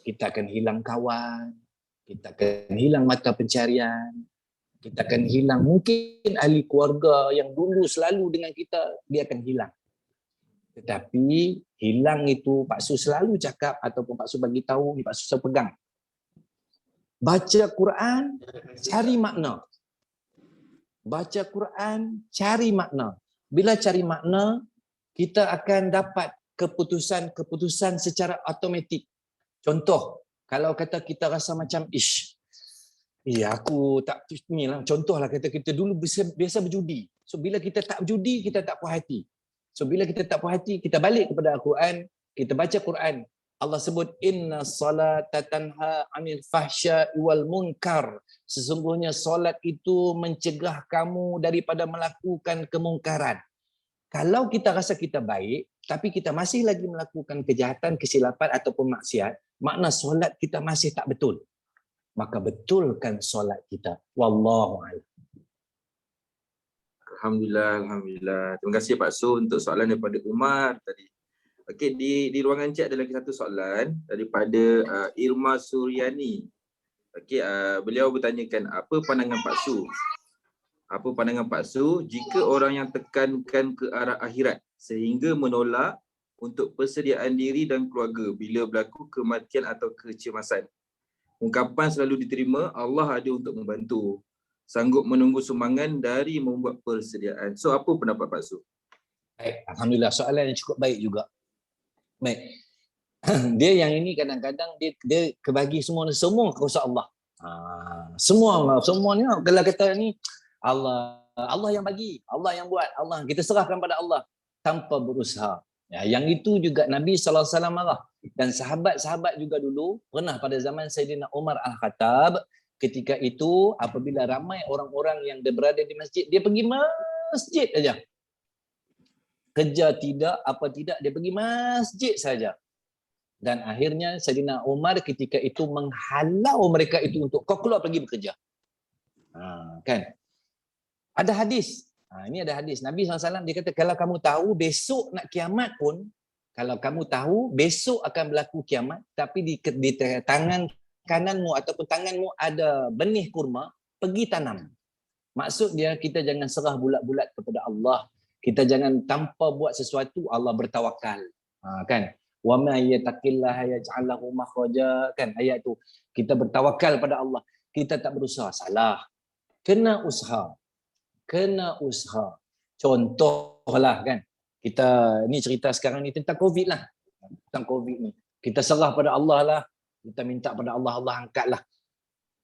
Kita akan hilang kawan, kita akan hilang mata pencarian, kita akan hilang mungkin ahli keluarga yang dulu selalu dengan kita, dia akan hilang. Tetapi hilang itu Pak Su selalu cakap ataupun Pak Su bagi tahu, Pak Su selalu pegang. Baca Quran, cari makna. Baca Quran, cari makna. Bila cari makna, kita akan dapat keputusan-keputusan secara automatik. Contoh, kalau kata kita rasa macam aku tak inilah, contohlah kata kita dulu biasa berjudi. So bila kita tak berjudi, kita tak puas hati. So bila kita tak puas hati, kita balik kepada Al-Quran, kita baca Quran. Allah sebut inna salata tanha 'anil fahsya'i wal munkar. Sesungguhnya solat itu mencegah kamu daripada melakukan kemungkaran. Kalau kita rasa kita baik tapi kita masih lagi melakukan kejahatan, kesilapan ataupun maksiat, makna solat kita masih tak betul. Maka betulkan solat kita. Wallahu a'lam. Alhamdulillah. Terima kasih Pak Su untuk soalan daripada Umar tadi. Okey, di ruangan chat ada lagi satu soalan daripada Irma Suryani. Okey, beliau bertanyakan apa pandangan Pak Su? Apa pandangan Pak Su jika orang yang tekankan ke arah akhirat sehingga menolak untuk persediaan diri dan keluarga bila berlaku kematian atau kecemasan? Ungkapan selalu diterima, Allah ada untuk membantu. Sanggup menunggu sumbangan dari membuat persediaan. So apa pendapat Pak Su? Baik, alhamdulillah, soalan yang cukup baik juga. Baik. Dia yang ini kadang-kadang dia kebagi semua kepada Allah. Semuanya kalau kata ni Allah yang bagi, Allah yang buat, Allah kita serahkan pada Allah tanpa berusaha. Ya, yang itu juga Nabi SAW marah. Dan sahabat-sahabat juga dulu pernah pada zaman Sayyidina Umar Al-Khattab, ketika itu apabila ramai orang-orang yang berada di masjid, dia pergi masjid saja. Kerja tidak, apa tidak, dia pergi masjid saja. Dan akhirnya Sayyidina Umar ketika itu menghalau mereka itu untuk kau keluar pergi bekerja. Kan? Ada hadis. Ini ada hadis. Nabi SAW dia kata kalau kamu tahu besok nak kiamat pun, kalau kamu tahu besok akan berlaku kiamat, tapi di tangan kananmu ataupun tanganmu ada benih kurma, pergi tanam. Maksud dia kita jangan serah bulat-bulat kepada Allah. Kita jangan tanpa buat sesuatu Allah bertawakal. Kan? Wa may yattaqillaha yaj'al lahu makhraja, kan ayat tu. Kita bertawakal pada Allah. Kita tak berusaha, salah. Kena usaha. Contohlah kan. Kita ni cerita sekarang ni tentang COVID lah. Tentang COVID ni. Kita serah pada Allah lah. Kita minta pada Allah, Allah angkatlah.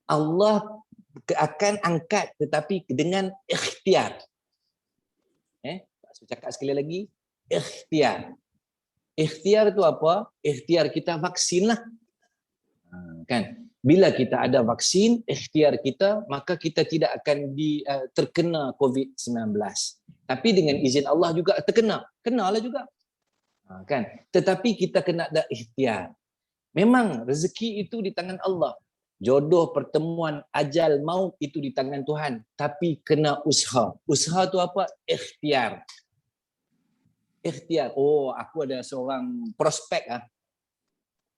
Allah akan angkat tetapi dengan ikhtiar. Saya cakap sekali lagi, ikhtiar. Ikhtiar tu apa? Ikhtiar kita vaksin lah. Kan? Bila kita ada vaksin, ikhtiar kita, maka kita tidak akan terkena COVID-19. Tapi dengan izin Allah juga terkena. Kenalah juga. Kan? Tetapi kita kena ada ikhtiar. Memang rezeki itu di tangan Allah. Jodoh, pertemuan, ajal, maut itu di tangan Tuhan. Tapi kena usaha. Usaha tu apa? Ikhtiar. Ikhtiar. Oh, aku ada seorang prospek.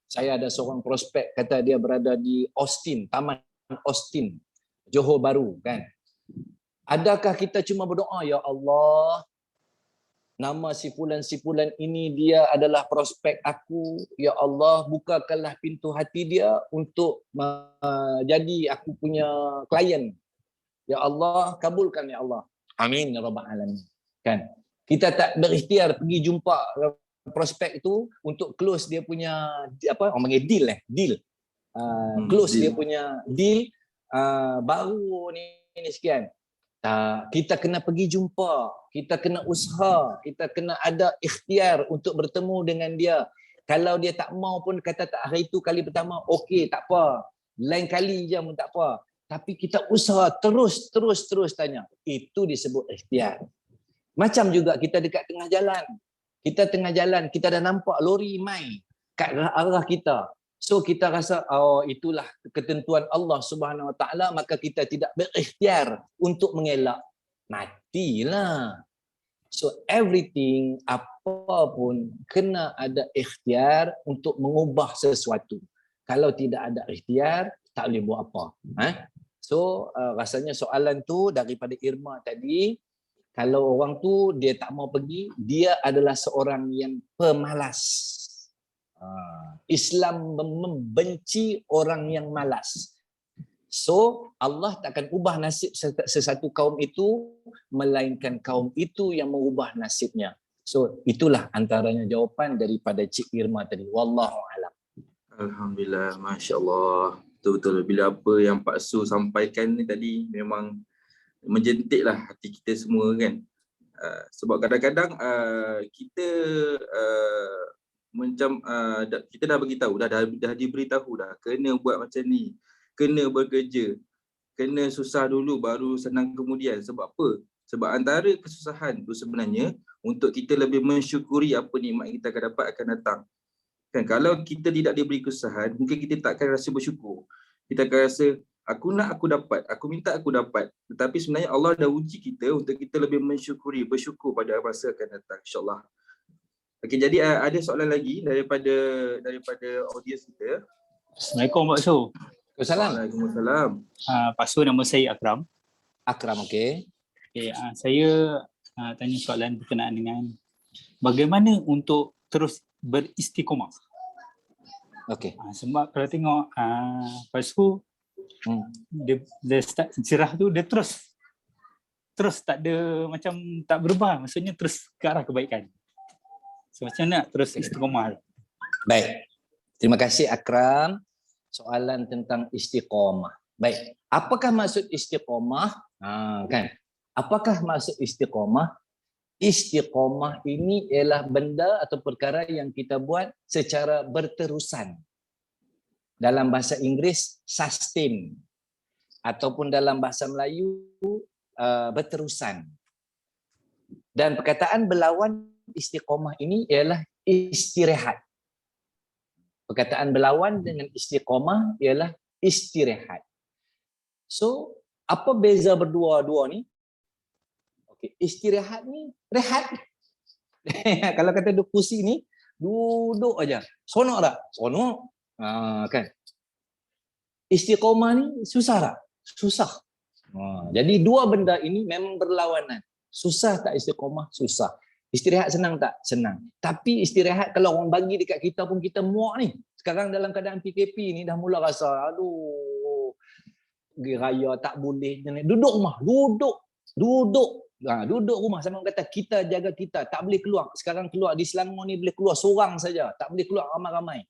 Saya ada seorang prospek, kata dia berada di Austin, Taman Austin, Johor Bahru, kan. Adakah kita cuma berdoa, ya Allah, nama si fulan ini dia adalah prospek aku, ya Allah, bukakanlah pintu hati dia untuk jadi aku punya klien. Ya Allah, kabulkan ya Allah. Amin ya rabbal alamin. Kan? Kita tak berikhtiar pergi jumpa prospek itu untuk close dia punya apa orang panggil deal. Close deal. Dia punya deal baru ni sekian. Kita kena pergi jumpa, kita kena usaha, kita kena ada ikhtiar untuk bertemu dengan dia. Kalau dia tak mau pun kata tak hari itu kali pertama, okey tak apa. Lain kali je pun tak apa. Tapi kita usaha terus tanya. Itu disebut ikhtiar. Macam juga kita dekat tengah jalan. Kita tengah jalan, kita dah nampak lori mai kat arah kita. So kita rasa itulah ketentuan Allah Subhanahu Wa Taala, maka kita tidak berikhtiar untuk mengelak, matilah. So everything apapun kena ada ikhtiar untuk mengubah sesuatu. Kalau tidak ada ikhtiar tak boleh buat apa. So rasanya soalan tu daripada Irma tadi, kalau orang tu dia tak mau pergi, dia adalah seorang yang pemalas. Islam membenci orang yang malas. So Allah takkan ubah nasib sesuatu kaum itu, melainkan kaum itu yang mengubah nasibnya. So itulah antaranya jawapan daripada Cik Irma tadi. Wallahu a'lam. Alhamdulillah, masya-Allah. Betul-betul bila apa yang Pak Su sampaikan ni tadi memang menjentiklah hati kita semua kan. Sebab kadang-kadang kita macam kita dah beritahu, dah diberitahu dah kena buat macam ni, kena bekerja, kena susah dulu baru senang kemudian. Sebab apa? Sebab antara kesusahan tu sebenarnya untuk kita lebih mensyukuri apa nikmat kita akan dapat akan datang. Kan kalau kita tidak diberi kesusahan, mungkin kita tak akan rasa bersyukur. Kita akan rasa aku nak, aku dapat. Aku minta, aku dapat. Tetapi sebenarnya Allah dah uji kita untuk kita lebih mensyukuri, bersyukur pada masa akan datang, insyaAllah. Okey, jadi ada soalan lagi daripada audiens kita. Assalamualaikum Pak Su. Waalaikumsalam. Pak Su, nama saya Akram. Akram, okey. Okay, saya tanya soalan berkenaan dengan bagaimana untuk terus beristiqomah. Okey. Sebab kalau tengok lepas tu dia start cerah tu dia terus tak ada macam tak berubah, maksudnya terus ke arah kebaikan. So macam mana nak terus istiqamah? Baik. Terima kasih Akram. Soalan tentang istiqamah. Baik. Apakah maksud istiqamah? Kan? Apakah maksud istiqamah? Istiqamah ini ialah benda atau perkara yang kita buat secara berterusan. Dalam bahasa Inggeris, sustain. Ataupun dalam bahasa Melayu, berterusan. Dan perkataan berlawan istiqamah ini ialah istirahat. Perkataan berlawan dengan istiqamah ialah istirahat. So, apa beza berdua-dua ni? Okey, istirahat ni rehat. Kalau kata duduk kursi ni, duduk aja. Sonok tak? Sonok. Kan? Istiqamah ni susah tak? Susah. Jadi dua benda ini memang berlawanan. Susah tak istiqamah? Susah. Istirahat senang tak? Senang. Tapi istirahat kalau orang bagi dekat kita pun kita muak ni. Sekarang dalam keadaan PKP ni dah mula rasa, aduh, pergi raya tak boleh. Duduk rumah. Duduk rumah. Sama orang kata kita jaga kita. Tak boleh keluar. Sekarang keluar di Selangor ni boleh keluar seorang saja. Tak boleh keluar ramai-ramai.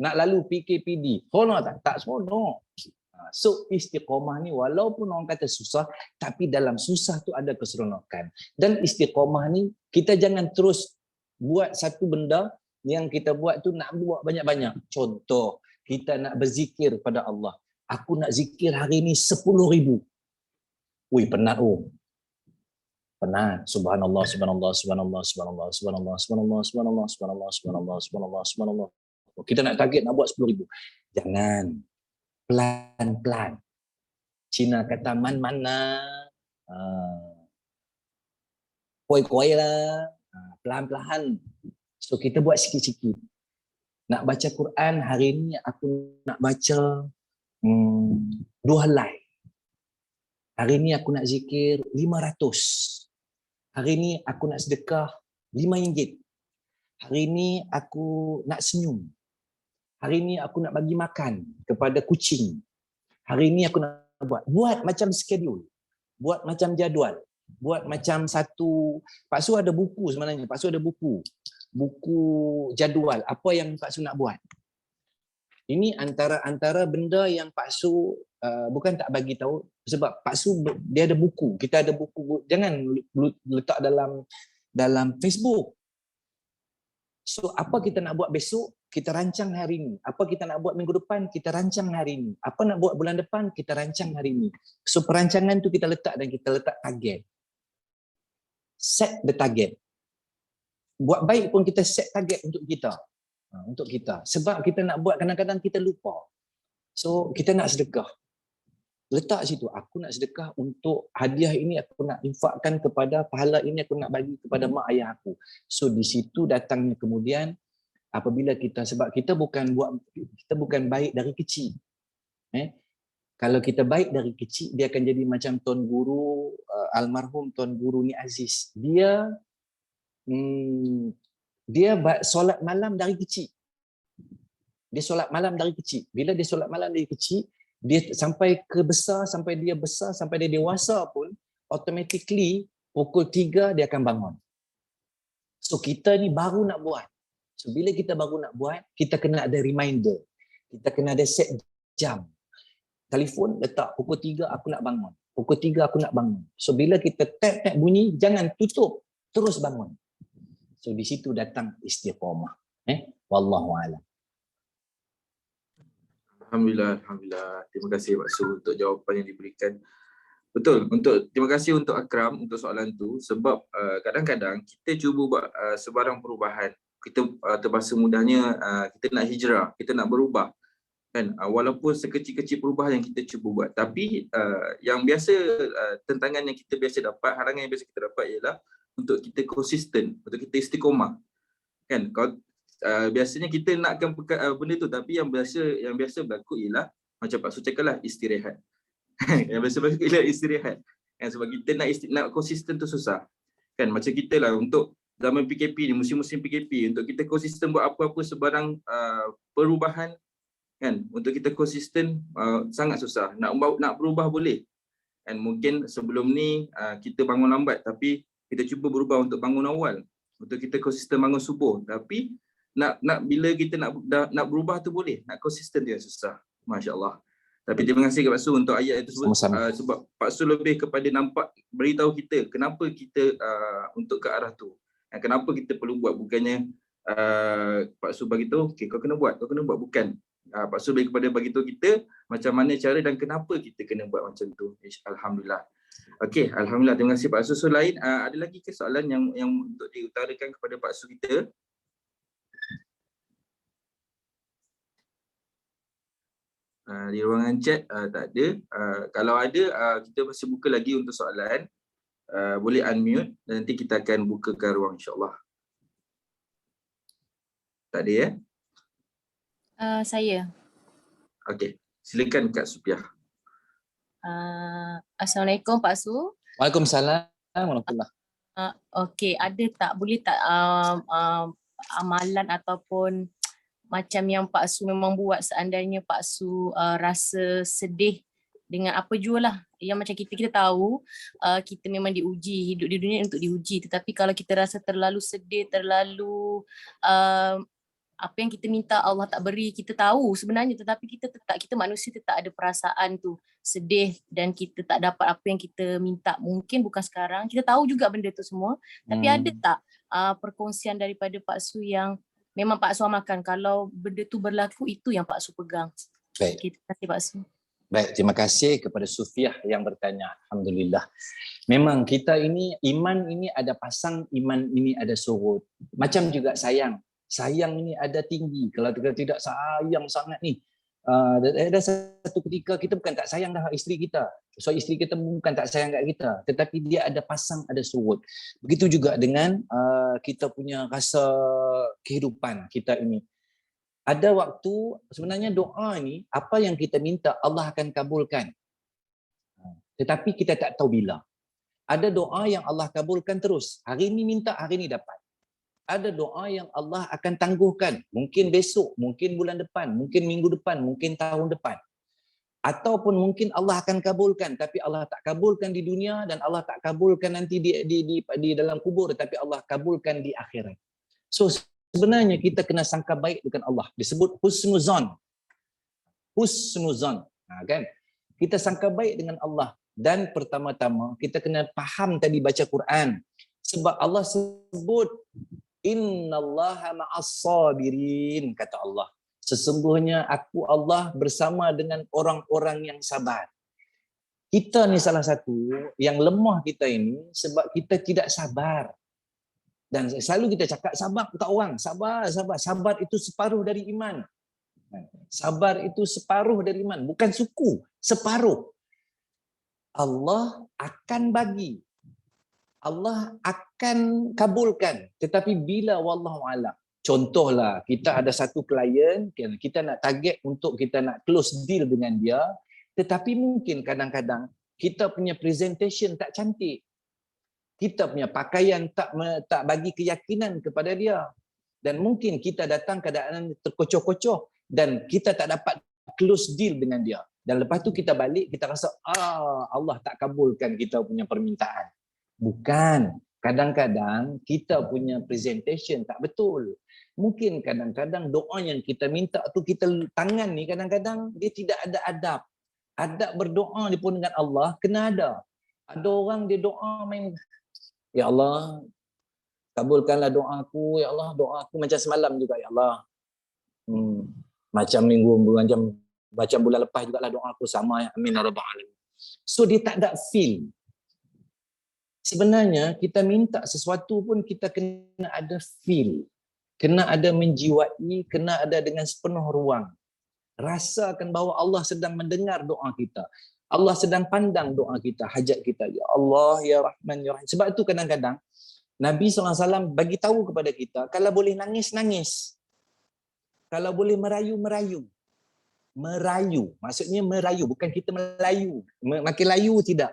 Nak lalu PKPD. Seronok tak? Tak seronok. So istiqamah ni walaupun orang kata susah, tapi dalam susah tu ada keseronokan. Dan istiqamah ni kita jangan terus buat satu benda yang kita buat tu nak buat banyak-banyak. Contoh, kita nak berzikir pada Allah. Aku nak zikir hari ni 10,000. Ui, penat Penat. Subhanallah, subhanallah, subhanallah, subhanallah, subhanallah, subhanallah, subhanallah, subhanallah, subhanallah, subhanallah, subhanallah. Kita nak target nak buat 10,000. Jangan. Pelan-pelan. Cina kata man-mana. Koi-koi lah. Pelan-pelan. So kita buat sikit-sikit. Nak baca Quran hari ni aku nak baca 2 helai. Hari ni aku nak zikir 500. Hari ni aku nak sedekah RM5. Hari ni aku nak senyum. Hari ni aku nak bagi makan kepada kucing. Hari ni aku nak buat macam schedule. Buat macam jadual. Buat macam satu. Pak Su ada buku sebenarnya. Pak Su ada buku. Buku jadual. Apa yang Pak Su nak buat. Ini antara benda yang Pak Su bukan tak bagi tahu. Sebab Pak Su dia ada buku. Kita ada buku. Jangan letak dalam Facebook. So apa kita nak buat besok, kita rancang hari ini. Apa kita nak buat minggu depan, kita rancang hari ini. Apa nak buat bulan depan, kita rancang hari ini. So perancangan tu kita letak dan kita letak target. Set the target. Buat baik pun kita set target untuk kita. Untuk kita. Sebab kita nak buat kadang-kadang kita lupa. So kita nak sedekah. Letak situ, aku nak sedekah untuk hadiah ini aku nak infakkan kepada pahala ini aku nak bagi kepada mak ayah aku. So di situ datangnya kemudian apabila kita, sebab kita bukan baik dari kecil. Kalau kita baik dari kecil, dia akan jadi macam Tuan Guru almarhum Tuan Guru Ni Aziz. Dia solat malam dari kecil. Dia solat malam dari kecil. Bila dia solat malam dari kecil, dia sampai ke besar, sampai dia besar, sampai dia dewasa pun, automatically pukul 3 dia akan bangun. So kita ni baru nak buat. So bila kita baru nak buat, kita kena ada reminder. Kita kena ada set jam. Telefon letak pukul 3 aku nak bangun. Pukul 3 aku nak bangun. So bila kita tap bunyi, jangan tutup, terus bangun. So di situ datang istiqamah. Wallahu a'lam. Alhamdulillah. Terima kasih Pak Su untuk jawapan yang diberikan. Betul. Terima kasih untuk Akram untuk soalan tu, sebab kadang-kadang kita cuba buat sebarang perubahan. Kita terpaksa mudahnya kita nak hijrah, kita nak berubah. Kan? Walaupun sekecil-kecil perubahan yang kita cuba buat, tapi yang biasa tentangan yang kita biasa dapat, halangan yang biasa kita dapat ialah untuk kita konsisten, untuk kita istiqamah. Kan? Biasanya kita nakkan benda tu, tapi yang biasa berlaku ialah macam Pak Su cakaplah, istirahat. Yang biasa berlaku ialah istirahat. Kan? Sebab kita nak konsisten tu susah. Kan? Macam kita lah untuk zaman PKP ni, musim-musim PKP, untuk kita konsisten buat apa-apa sebarang perubahan kan, untuk kita konsisten sangat susah. Nak berubah boleh. And mungkin sebelum ni kita bangun lambat, tapi kita cuba berubah untuk bangun awal. Untuk kita konsisten bangun subuh. Tapi nak bila kita nak berubah tu boleh. Nak konsisten tu yang susah. Masya-Allah. Tapi terima kasih kepada Pak Su untuk ayat itu sebab Pak Su lebih kepada nampak beritahu kita kenapa kita untuk ke arah tu. Dan kenapa kita perlu buat, bukannya Pak Su bagi tahu okey kau kena buat bukan. Pak Su lebih kepada bagi tahu kita macam mana cara dan kenapa kita kena buat macam tu. Alhamdulillah. Okey, alhamdulillah, terima kasih Pak Su. So lain ada lagi ke soalan yang untuk diutarakan kepada Pak Su kita? Di ruangan chat tak ada. Kalau ada kita masih buka lagi untuk soalan. Boleh unmute dan nanti kita akan bukakan ruang insya-Allah. Tak ada ya? Saya. Okey, silakan Kak Supiah. Assalamualaikum Pak Su. Waalaikumsalam warahmatullahi. Okey, ada tak, boleh tak amalan ataupun macam yang Pak Su memang buat seandainya Pak Su rasa sedih dengan apa jua lah. Yang macam kita tahu kita memang diuji, hidup di dunia untuk diuji. Tetapi kalau kita rasa terlalu sedih, terlalu apa yang kita minta Allah tak beri, kita tahu sebenarnya, tetapi kita manusia tetap ada perasaan tu, sedih dan kita tak dapat apa yang kita minta. Mungkin bukan sekarang, kita tahu juga benda tu semua, tapi ada tak perkongsian daripada Pak Su yang memang Pak Su amalkan, kalau benda tu berlaku itu yang Pak Su pegang? Baik. Okay, terima kasih Pak Su. Baik, terima kasih kepada Sufiah yang bertanya. Alhamdulillah. Memang kita ini, iman ini ada pasang, iman ini ada surut. Macam juga sayang. Sayang ini ada tinggi. Kalau kita tidak sayang sangat ni, ada satu ketika kita bukan tak sayang dah isteri kita. So isteri kita bukan tak sayang kat kita, tetapi dia ada pasang, ada surut. Begitu juga dengan kita punya rasa kehidupan kita ini. Ada waktu sebenarnya doa ni, apa yang kita minta Allah akan kabulkan. Tetapi kita tak tahu bila. Ada doa yang Allah kabulkan terus. Hari ni minta, hari ni dapat. Ada doa yang Allah akan tangguhkan. Mungkin besok, mungkin bulan depan, mungkin minggu depan, mungkin tahun depan. Ataupun mungkin Allah akan kabulkan, tapi Allah tak kabulkan di dunia dan Allah tak kabulkan nanti di dalam kubur, tapi Allah kabulkan di akhirat. So sebenarnya kita kena sangka baik dengan Allah. Disebut husnuzan. Husnuzan. Kan? Kita sangka baik dengan Allah. Dan pertama-tama kita kena faham tadi baca Quran. Sebab Allah sebut innallaha ma'as sabirin, kata Allah. Sesungguhnya aku Allah bersama dengan orang-orang yang sabar. Kita ni salah satu yang lemah kita ini sebab kita tidak sabar. Dan selalu kita cakap sabar kat orang, sabar. Sabar itu separuh dari iman. Sabar itu separuh dari iman, bukan suku, separuh. Allah akan bagi. Allah akan kabulkan. Tetapi bila wallahu a'lam. Contohlah, kita ada satu klien, kita nak target untuk kita nak close deal dengan dia, tetapi mungkin kadang-kadang kita punya presentation tak cantik. Kita punya pakaian tak bagi keyakinan kepada dia. Dan mungkin kita datang keadaan terkocoh-kocoh dan kita tak dapat close deal dengan dia. Dan lepas tu kita balik, kita rasa Allah tak kabulkan kita punya permintaan. Bukan. Kadang-kadang kita punya presentation tak betul. Mungkin kadang-kadang doa yang kita minta tu, kita tangan ni kadang-kadang dia tidak ada adab. Adab berdoa ni pun dengan Allah kena ada. Ada orang dia doa main, ya Allah, kabulkanlah doaku, ya Allah, doaku macam semalam juga, ya Allah. Macam macam bulan lepas juga lah doaku sama, amin ya rabbal alamin. So dia tak ada feel. Sebenarnya kita minta sesuatu pun kita kena ada feel. Kena ada menjiwai, kena ada dengan sepenuh ruang. Rasakan bahawa Allah sedang mendengar doa kita. Allah sedang pandang doa kita, hajat kita. Ya Allah, ya Rahman, ya Rahim. Sebab itu kadang-kadang Nabi SAW bagi tahu kepada kita, kalau boleh nangis, nangis. Kalau boleh merayu, merayu. Merayu, maksudnya merayu, bukan kita melayu. Makin layu tidak.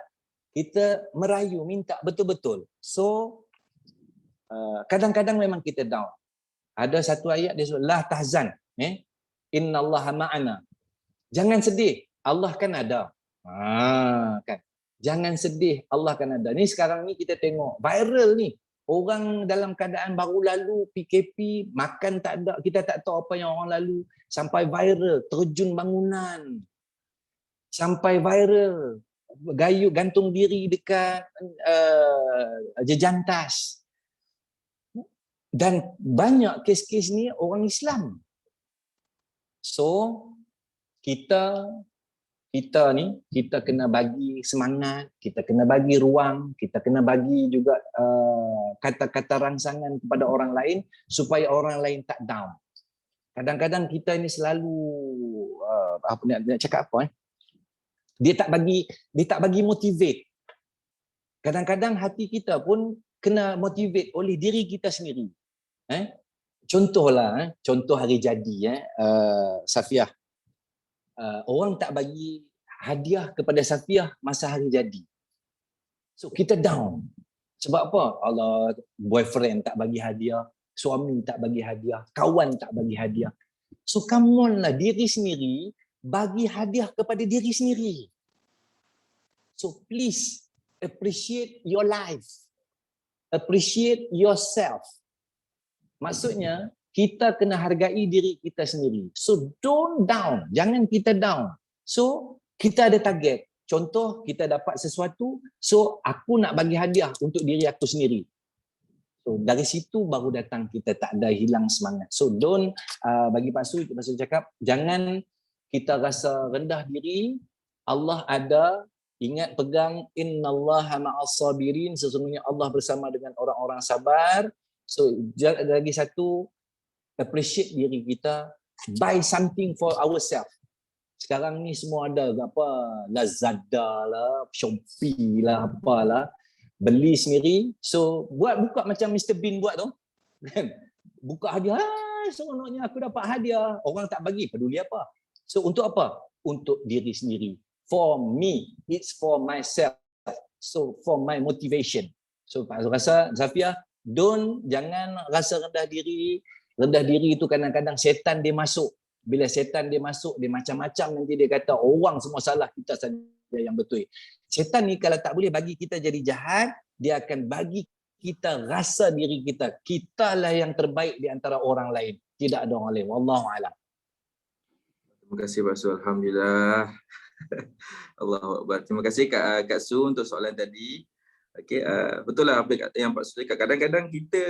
Kita merayu, minta betul-betul. So, kadang-kadang memang kita down. Ada satu ayat dia sebut la tahzan, innallaha ma'ana. Jangan sedih, Allah kan ada. Kan. Jangan sedih, Allah kan ada. Ni sekarang ni kita tengok viral ni. Orang dalam keadaan baru lalu PKP, makan tak ada, kita tak tahu apa yang orang lalu, sampai viral, terjun bangunan. Sampai viral, gayut gantung diri dekat jejantas. Dan banyak kes-kes ni orang Islam. So kita kena bagi semangat, kita kena bagi ruang, kita kena bagi juga kata-kata rangsangan kepada orang lain supaya orang lain tak down. Kadang-kadang kita ni selalu nak cakap apa? Dia tak bagi motivate. Kadang-kadang hati kita pun kena motivate oleh diri kita sendiri. Contohlah, contoh hari jadi Safiah. Orang tak bagi hadiah kepada Safiah masa hari jadi. So kita down. Sebab apa? Allah, boyfriend tak bagi hadiah, suami tak bagi hadiah, kawan tak bagi hadiah. So come on lah, diri sendiri bagi hadiah kepada diri sendiri. So please appreciate your life. Appreciate yourself. Maksudnya, kita kena hargai diri kita sendiri. So, don't down. Jangan kita down. So, kita ada target. Contoh, kita dapat sesuatu. So, aku nak bagi hadiah untuk diri aku sendiri. So, dari situ baru datang kita tak ada hilang semangat. So, don't, bagi Pak Su cakap, jangan kita rasa rendah diri. Allah ada. Ingat pegang, innallaha ma'as sabirin. Sesungguhnya Allah bersama dengan orang-orang sabar. So, lagi satu, appreciate diri kita, buy something for ourselves. Sekarang ni semua ada apa, Lazada lah, Shopee lah, apalah. Beli sendiri. So, buka macam Mr. Bean buat tu. Buka hadiah, seronoknya aku dapat hadiah. Orang tak bagi, peduli apa. So, untuk apa? Untuk diri sendiri. For me, it's for myself. So, for my motivation. So, Pak rasa, Safiah, jangan rasa rendah diri. Rendah diri itu kadang-kadang setan dia masuk. Bila setan dia masuk, dia macam-macam nanti dia kata orang semua salah, kita saja yang betul. Setan ni kalau tak boleh bagi kita jadi jahat, dia akan bagi kita rasa diri kita. Kitalah yang terbaik di antara orang lain. Tidak ada orang lain. Wallahu a'lam. Terima kasih Pak Su. Alhamdulillah. Allahu Akbar. Terima kasih Kak Su untuk soalan tadi. Okey, betul lah apa yang Pak Su cakap. Kadang-kadang kita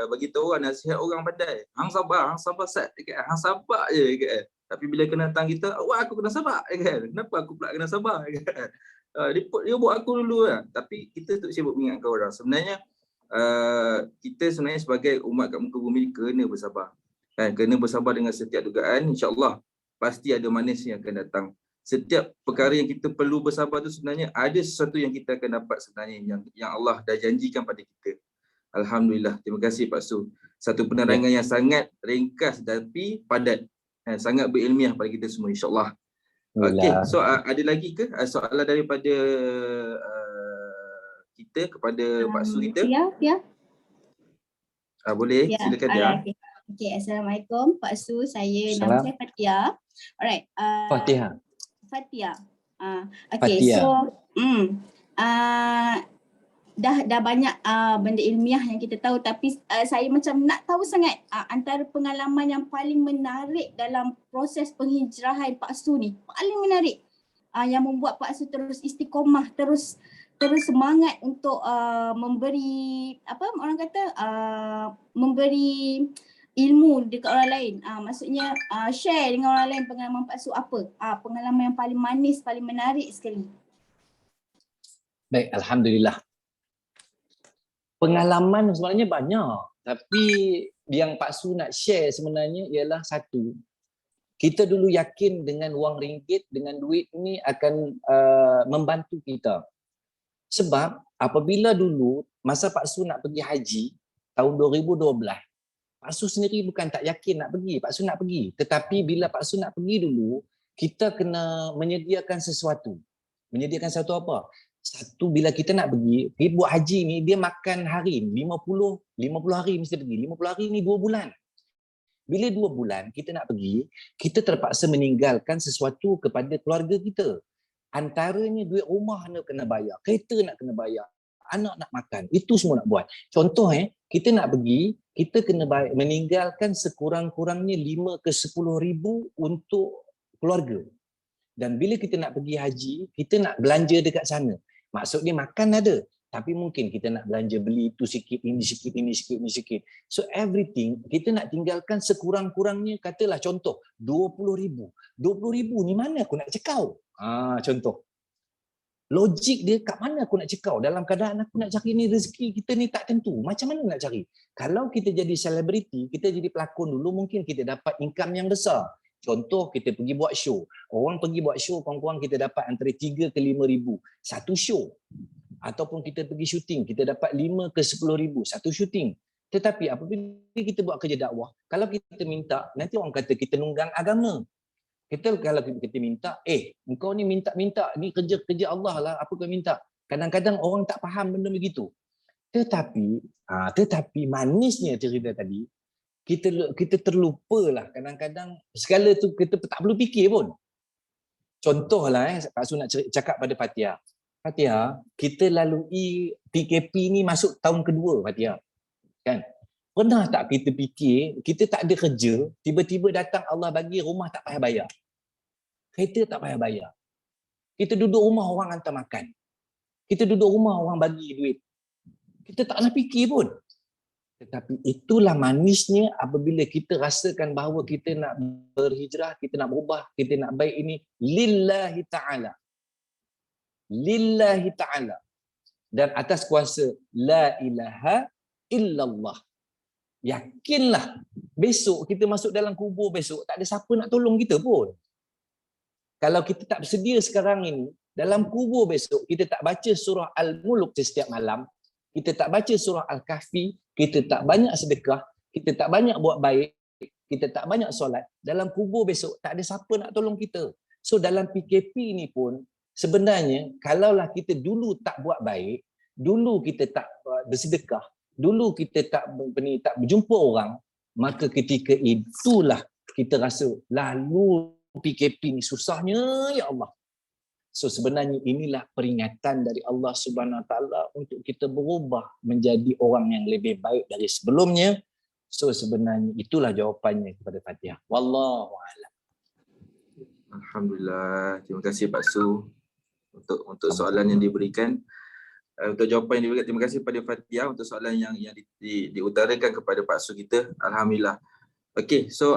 bagi tahu orang, nasihat orang pandai. Hang sabar Sat dekat. Hang sabar je dekat. Tapi bila kena datang kita, wah aku kena sabar kan. Kenapa aku pula kena sabar kan? Dia buat aku dulu lah. Tapi kita tu sibuk mengingatkan orang. Sebenarnya kita sebenarnya sebagai umat kat muka bumi kena bersabar. Kan? Kena bersabar dengan setiap dugaan. InsyaAllah pasti ada manis yang akan datang. Setiap perkara yang kita perlu bersabar tu sebenarnya ada sesuatu yang kita akan dapat sebenarnya yang Allah dah janjikan pada kita. Alhamdulillah. Terima kasih Pak Su. Satu penerangan yang sangat ringkas tapi padat. Sangat berilmiah pada kita semua insya-Allah. Okey, so ada lagi ke soalan daripada kita kepada Pak Su kita? Ya. Boleh, silakan dia. Okey, Assalamualaikum Pak Su. Nama saya Fatia. Alright. Fatia. Okay, Fatia. So dah banyak benda ilmiah yang kita tahu, tapi saya macam nak tahu sangat antara pengalaman yang paling menarik dalam proses penghijrahan Pak Su ni, paling menarik yang membuat Pak Su terus istiqomah, terus semangat untuk memberi memberi ilmu dekat orang lain. Maksudnya share dengan orang lain pengalaman Pak Su apa? Pengalaman yang paling manis, paling menarik sekali. Baik, alhamdulillah. Pengalaman sebenarnya banyak, tapi yang Pak Su nak share sebenarnya ialah satu. Kita dulu yakin dengan wang ringgit, dengan duit ni akan membantu kita. Sebab apabila dulu masa Pak Su nak pergi haji tahun 2012, Pak Su sendiri bukan tak yakin nak pergi, Pak Su nak pergi. Tetapi bila Pak Su nak pergi dulu, kita kena menyediakan sesuatu. Menyediakan sesuatu apa? Satu, bila kita nak pergi buat haji ni, dia makan hari 50 hari mesti pergi. 50 hari ni 2 bulan. Bila 2 bulan kita nak pergi, kita terpaksa meninggalkan sesuatu kepada keluarga kita. Antaranya duit rumah nak kena bayar, kereta nak kena bayar, anak nak makan, itu semua nak buat. Contoh kita nak pergi, kita kena meninggalkan sekurang-kurangnya 5 ke 10 ribu untuk keluarga. Dan bila kita nak pergi haji, kita nak belanja dekat sana. Maksudnya makan ada, tapi mungkin kita nak belanja beli itu sikit, ini sikit, ini sikit, ini sikit. So everything kita nak tinggalkan sekurang-kurangnya, katalah contoh 20 ribu. 20 ribu ni mana aku nak cekau? Contoh. Logik dia, kat mana aku nak cekau? Dalam keadaan aku nak cari ni, rezeki kita ni tak tentu. Macam mana nak cari? Kalau kita jadi selebriti, kita jadi pelakon dulu, mungkin kita dapat income yang besar. Contoh, kita pergi buat show. Orang pergi buat show, kurang-kurang kita dapat antara 3 ke 5 ribu satu show. Ataupun kita pergi syuting, kita dapat 5 ke 10 ribu satu syuting. Tetapi apabila kita buat kerja dakwah, kalau kita minta, nanti orang kata kita nunggang agama. Kalau kita minta, engkau ni minta-minta, ni kerja Allah lah, apa kau minta? Kadang-kadang orang tak faham benda begitu. Tetapi manisnya cerita tadi, kita terlupalah kadang-kadang segala tu kita tak perlu fikir pun. Contohlah Pak Su nak cakap pada Fatihah. Fatihah, kita lalui PKP ni masuk tahun kedua Fatihah. Kan? Pernah tak kita fikir, kita tak ada kerja, tiba-tiba datang Allah bagi rumah tak payah bayar. Kereta tak payah bayar. Kita duduk rumah orang hantar makan. Kita duduk rumah orang bagi duit. Kita tak nak fikir pun. Tetapi itulah manisnya apabila kita rasakan bahawa kita nak berhijrah, kita nak berubah, kita nak baik ini lillahi ta'ala. Lillahi ta'ala. Dan atas kuasa la ilaha illallah. Yakinlah besok kita masuk dalam kubur besok tak ada siapa nak tolong kita pun. Kalau kita tak bersedia sekarang ini, dalam kubur besok kita tak baca surah Al-Mulk setiap malam, kita tak baca surah Al-Kahfi, kita tak banyak sedekah, kita tak banyak buat baik, kita tak banyak solat, dalam kubur besok tak ada siapa nak tolong kita. So dalam PKP ni pun sebenarnya kalaulah kita dulu tak buat baik, dulu kita tak bersedekah, dulu kita tak berjumpa orang, maka ketika itulah kita rasa lalu PKP ni susahnya ya Allah. So sebenarnya inilah peringatan dari Allah Subhanahu Wa Taala untuk kita berubah menjadi orang yang lebih baik dari sebelumnya. So sebenarnya itulah jawapannya kepada Fatihah. Wallahu a'lam. Alhamdulillah. Terima kasih Pak Su untuk soalan yang diberikan. Untuk jawapan yang diberikan, terima kasih kepada Fatihah untuk soalan yang diutarakan kepada Pak Su kita. Alhamdulillah. Okey, so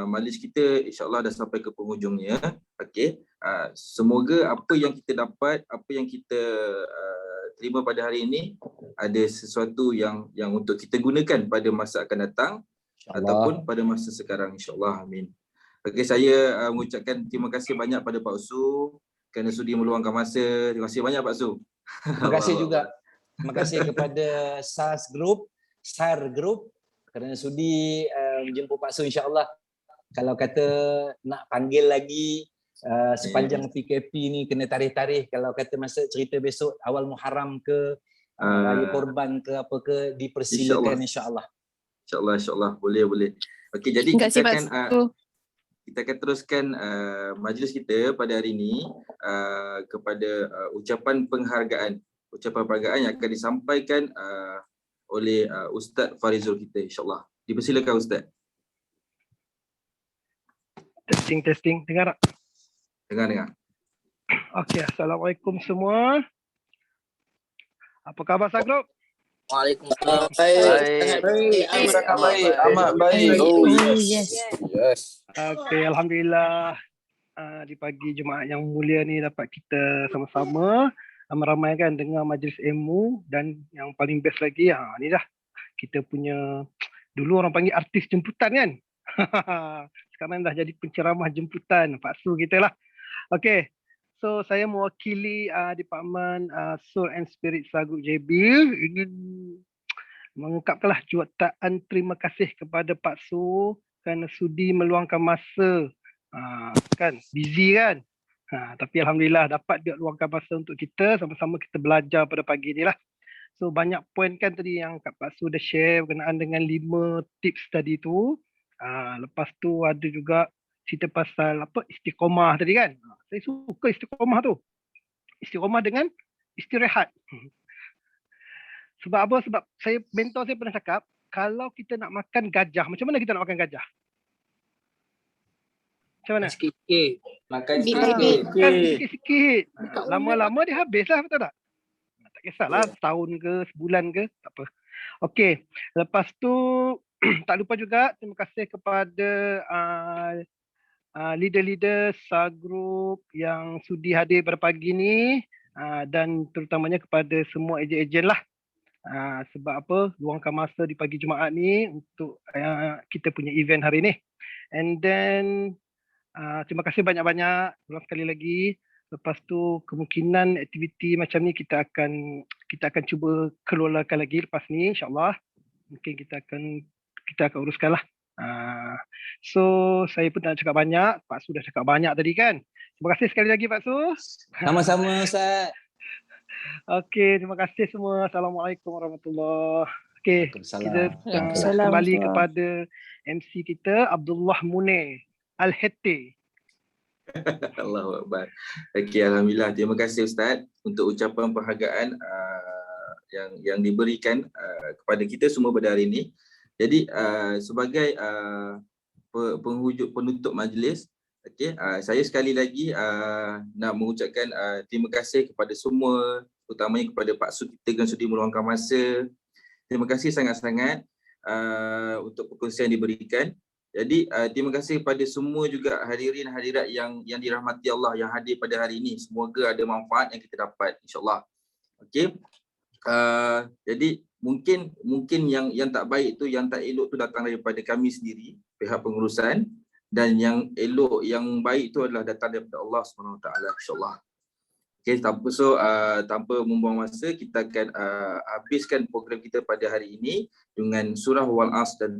majlis kita insya-Allah dah sampai ke penghujungnya. Okey. Semoga apa yang kita dapat, apa yang kita terima pada hari ini ada sesuatu yang untuk kita gunakan pada masa akan datang ataupun pada masa sekarang insya-Allah. Amin. Okey, saya mengucapkan terima kasih banyak pada Pak Su kerana sudi meluangkan masa. Terima kasih banyak Pak Su. Terima kasih juga. Terima kasih kepada SAR Group kerana sudi menjemput Pak Su, insya-Allah. Kalau kata nak panggil lagi sepanjang PKP ni kena tarikh-tarikh, kalau kata masa cerita besok awal Muharram ke Raya Korban ke apa ke, dipersilakan insya-Allah. Insya-Allah boleh. Okey, jadi kita akan teruskan majlis kita pada hari ini kepada ucapan penghargaan yang akan disampaikan oleh Ustaz Farizul kita, insya-Allah. Dipersilakan Ustaz. Testing. Dengar tak? Dengar. Okey, Assalamualaikum semua. Apa khabar Sagrup? Waalaikumsalam. Baik. Amat baik. Oh yes. Okey, Alhamdulillah. Di pagi Jumaat yang mulia ni dapat kita sama-sama ramai-ramai kan dengar majlis ilmu, dan yang paling best lagi ni dah kita punya, dulu orang panggil artis jemputan kan. Sekarang dah jadi penceramah jemputan, Pak Su kita lah. Okey. So saya mewakili Departmen Soul and Spirit Saguk JB ingin mengungkapkanlah jutaan terima kasih kepada Pak Su kerana sudi meluangkan masa. Kan busy kan. Tapi alhamdulillah dapat dia luangkan masa untuk kita sama-sama kita belajar pada pagi ni lah. So banyak poin kan tadi yang Kak Pak Su dah share berkenaan dengan 5 tips tadi tu. Lepas tu ada juga cerita pasal istiqomah tadi kan. Saya suka istiqomah tu. Istiqomah dengan istirahat. Sebab apa? Sebab mentor saya pernah cakap, kalau kita nak makan gajah, macam mana kita nak makan gajah? Macam mana? Sikit-sikit. Makan Bit-bit. Makan sikit-sikit. Lama-lama dia habis lah, betul tak? Tak kisahlah setahun ke, sebulan ke, tak apa. Okey, lepas tu tak lupa juga terima kasih kepada leader-leader group yang sudi hadir pada pagi ni, dan terutamanya kepada semua ejen-ejen lah. Sebab apa? Luangkan masa di pagi Jumaat ni untuk kita punya event hari ni. And then terima kasih banyak-banyak ulang sekali lagi. Lepas tu kemungkinan aktiviti macam ni kita akan cuba kelolakan lagi lepas ni, insya-Allah. Mungkin kita akan uruskan lah. So saya pun tak nak cakap banyak, Pak Su dah cakap banyak tadi kan. Terima kasih sekali lagi Pak Su. Sama-sama Ustaz. Okey, terima kasih semua. Assalamualaikum warahmatullahi. Okey, kita Waalaikumsalam. kembali kepada MC kita Abdullah Munir Al-Hatti. Allahu Akbar. Okey, alhamdulillah. Terima kasih Ustaz untuk ucapan penghargaan yang diberikan kepada kita semua pada hari ini. Jadi sebagai penutup majlis, okey, saya sekali lagi nak mengucapkan terima kasih kepada semua, terutamanya kepada Pak Su kita yang sudi meluangkan masa. Terima kasih sangat-sangat untuk perkongsian yang diberikan. Jadi terima kasih kepada semua juga hadirin hadirat yang dirahmati Allah yang hadir pada hari ini. Semoga ada manfaat yang kita dapat, insya-Allah. Okey. Jadi mungkin yang tak baik tu, yang tak elok tu datang daripada kami sendiri, pihak pengurusan, dan yang elok, yang baik tu adalah datang daripada Allah SWT, insya-Allah. Okey, tanpa membuang masa, kita akan habiskan program kita pada hari ini dengan surah Wal Asr dan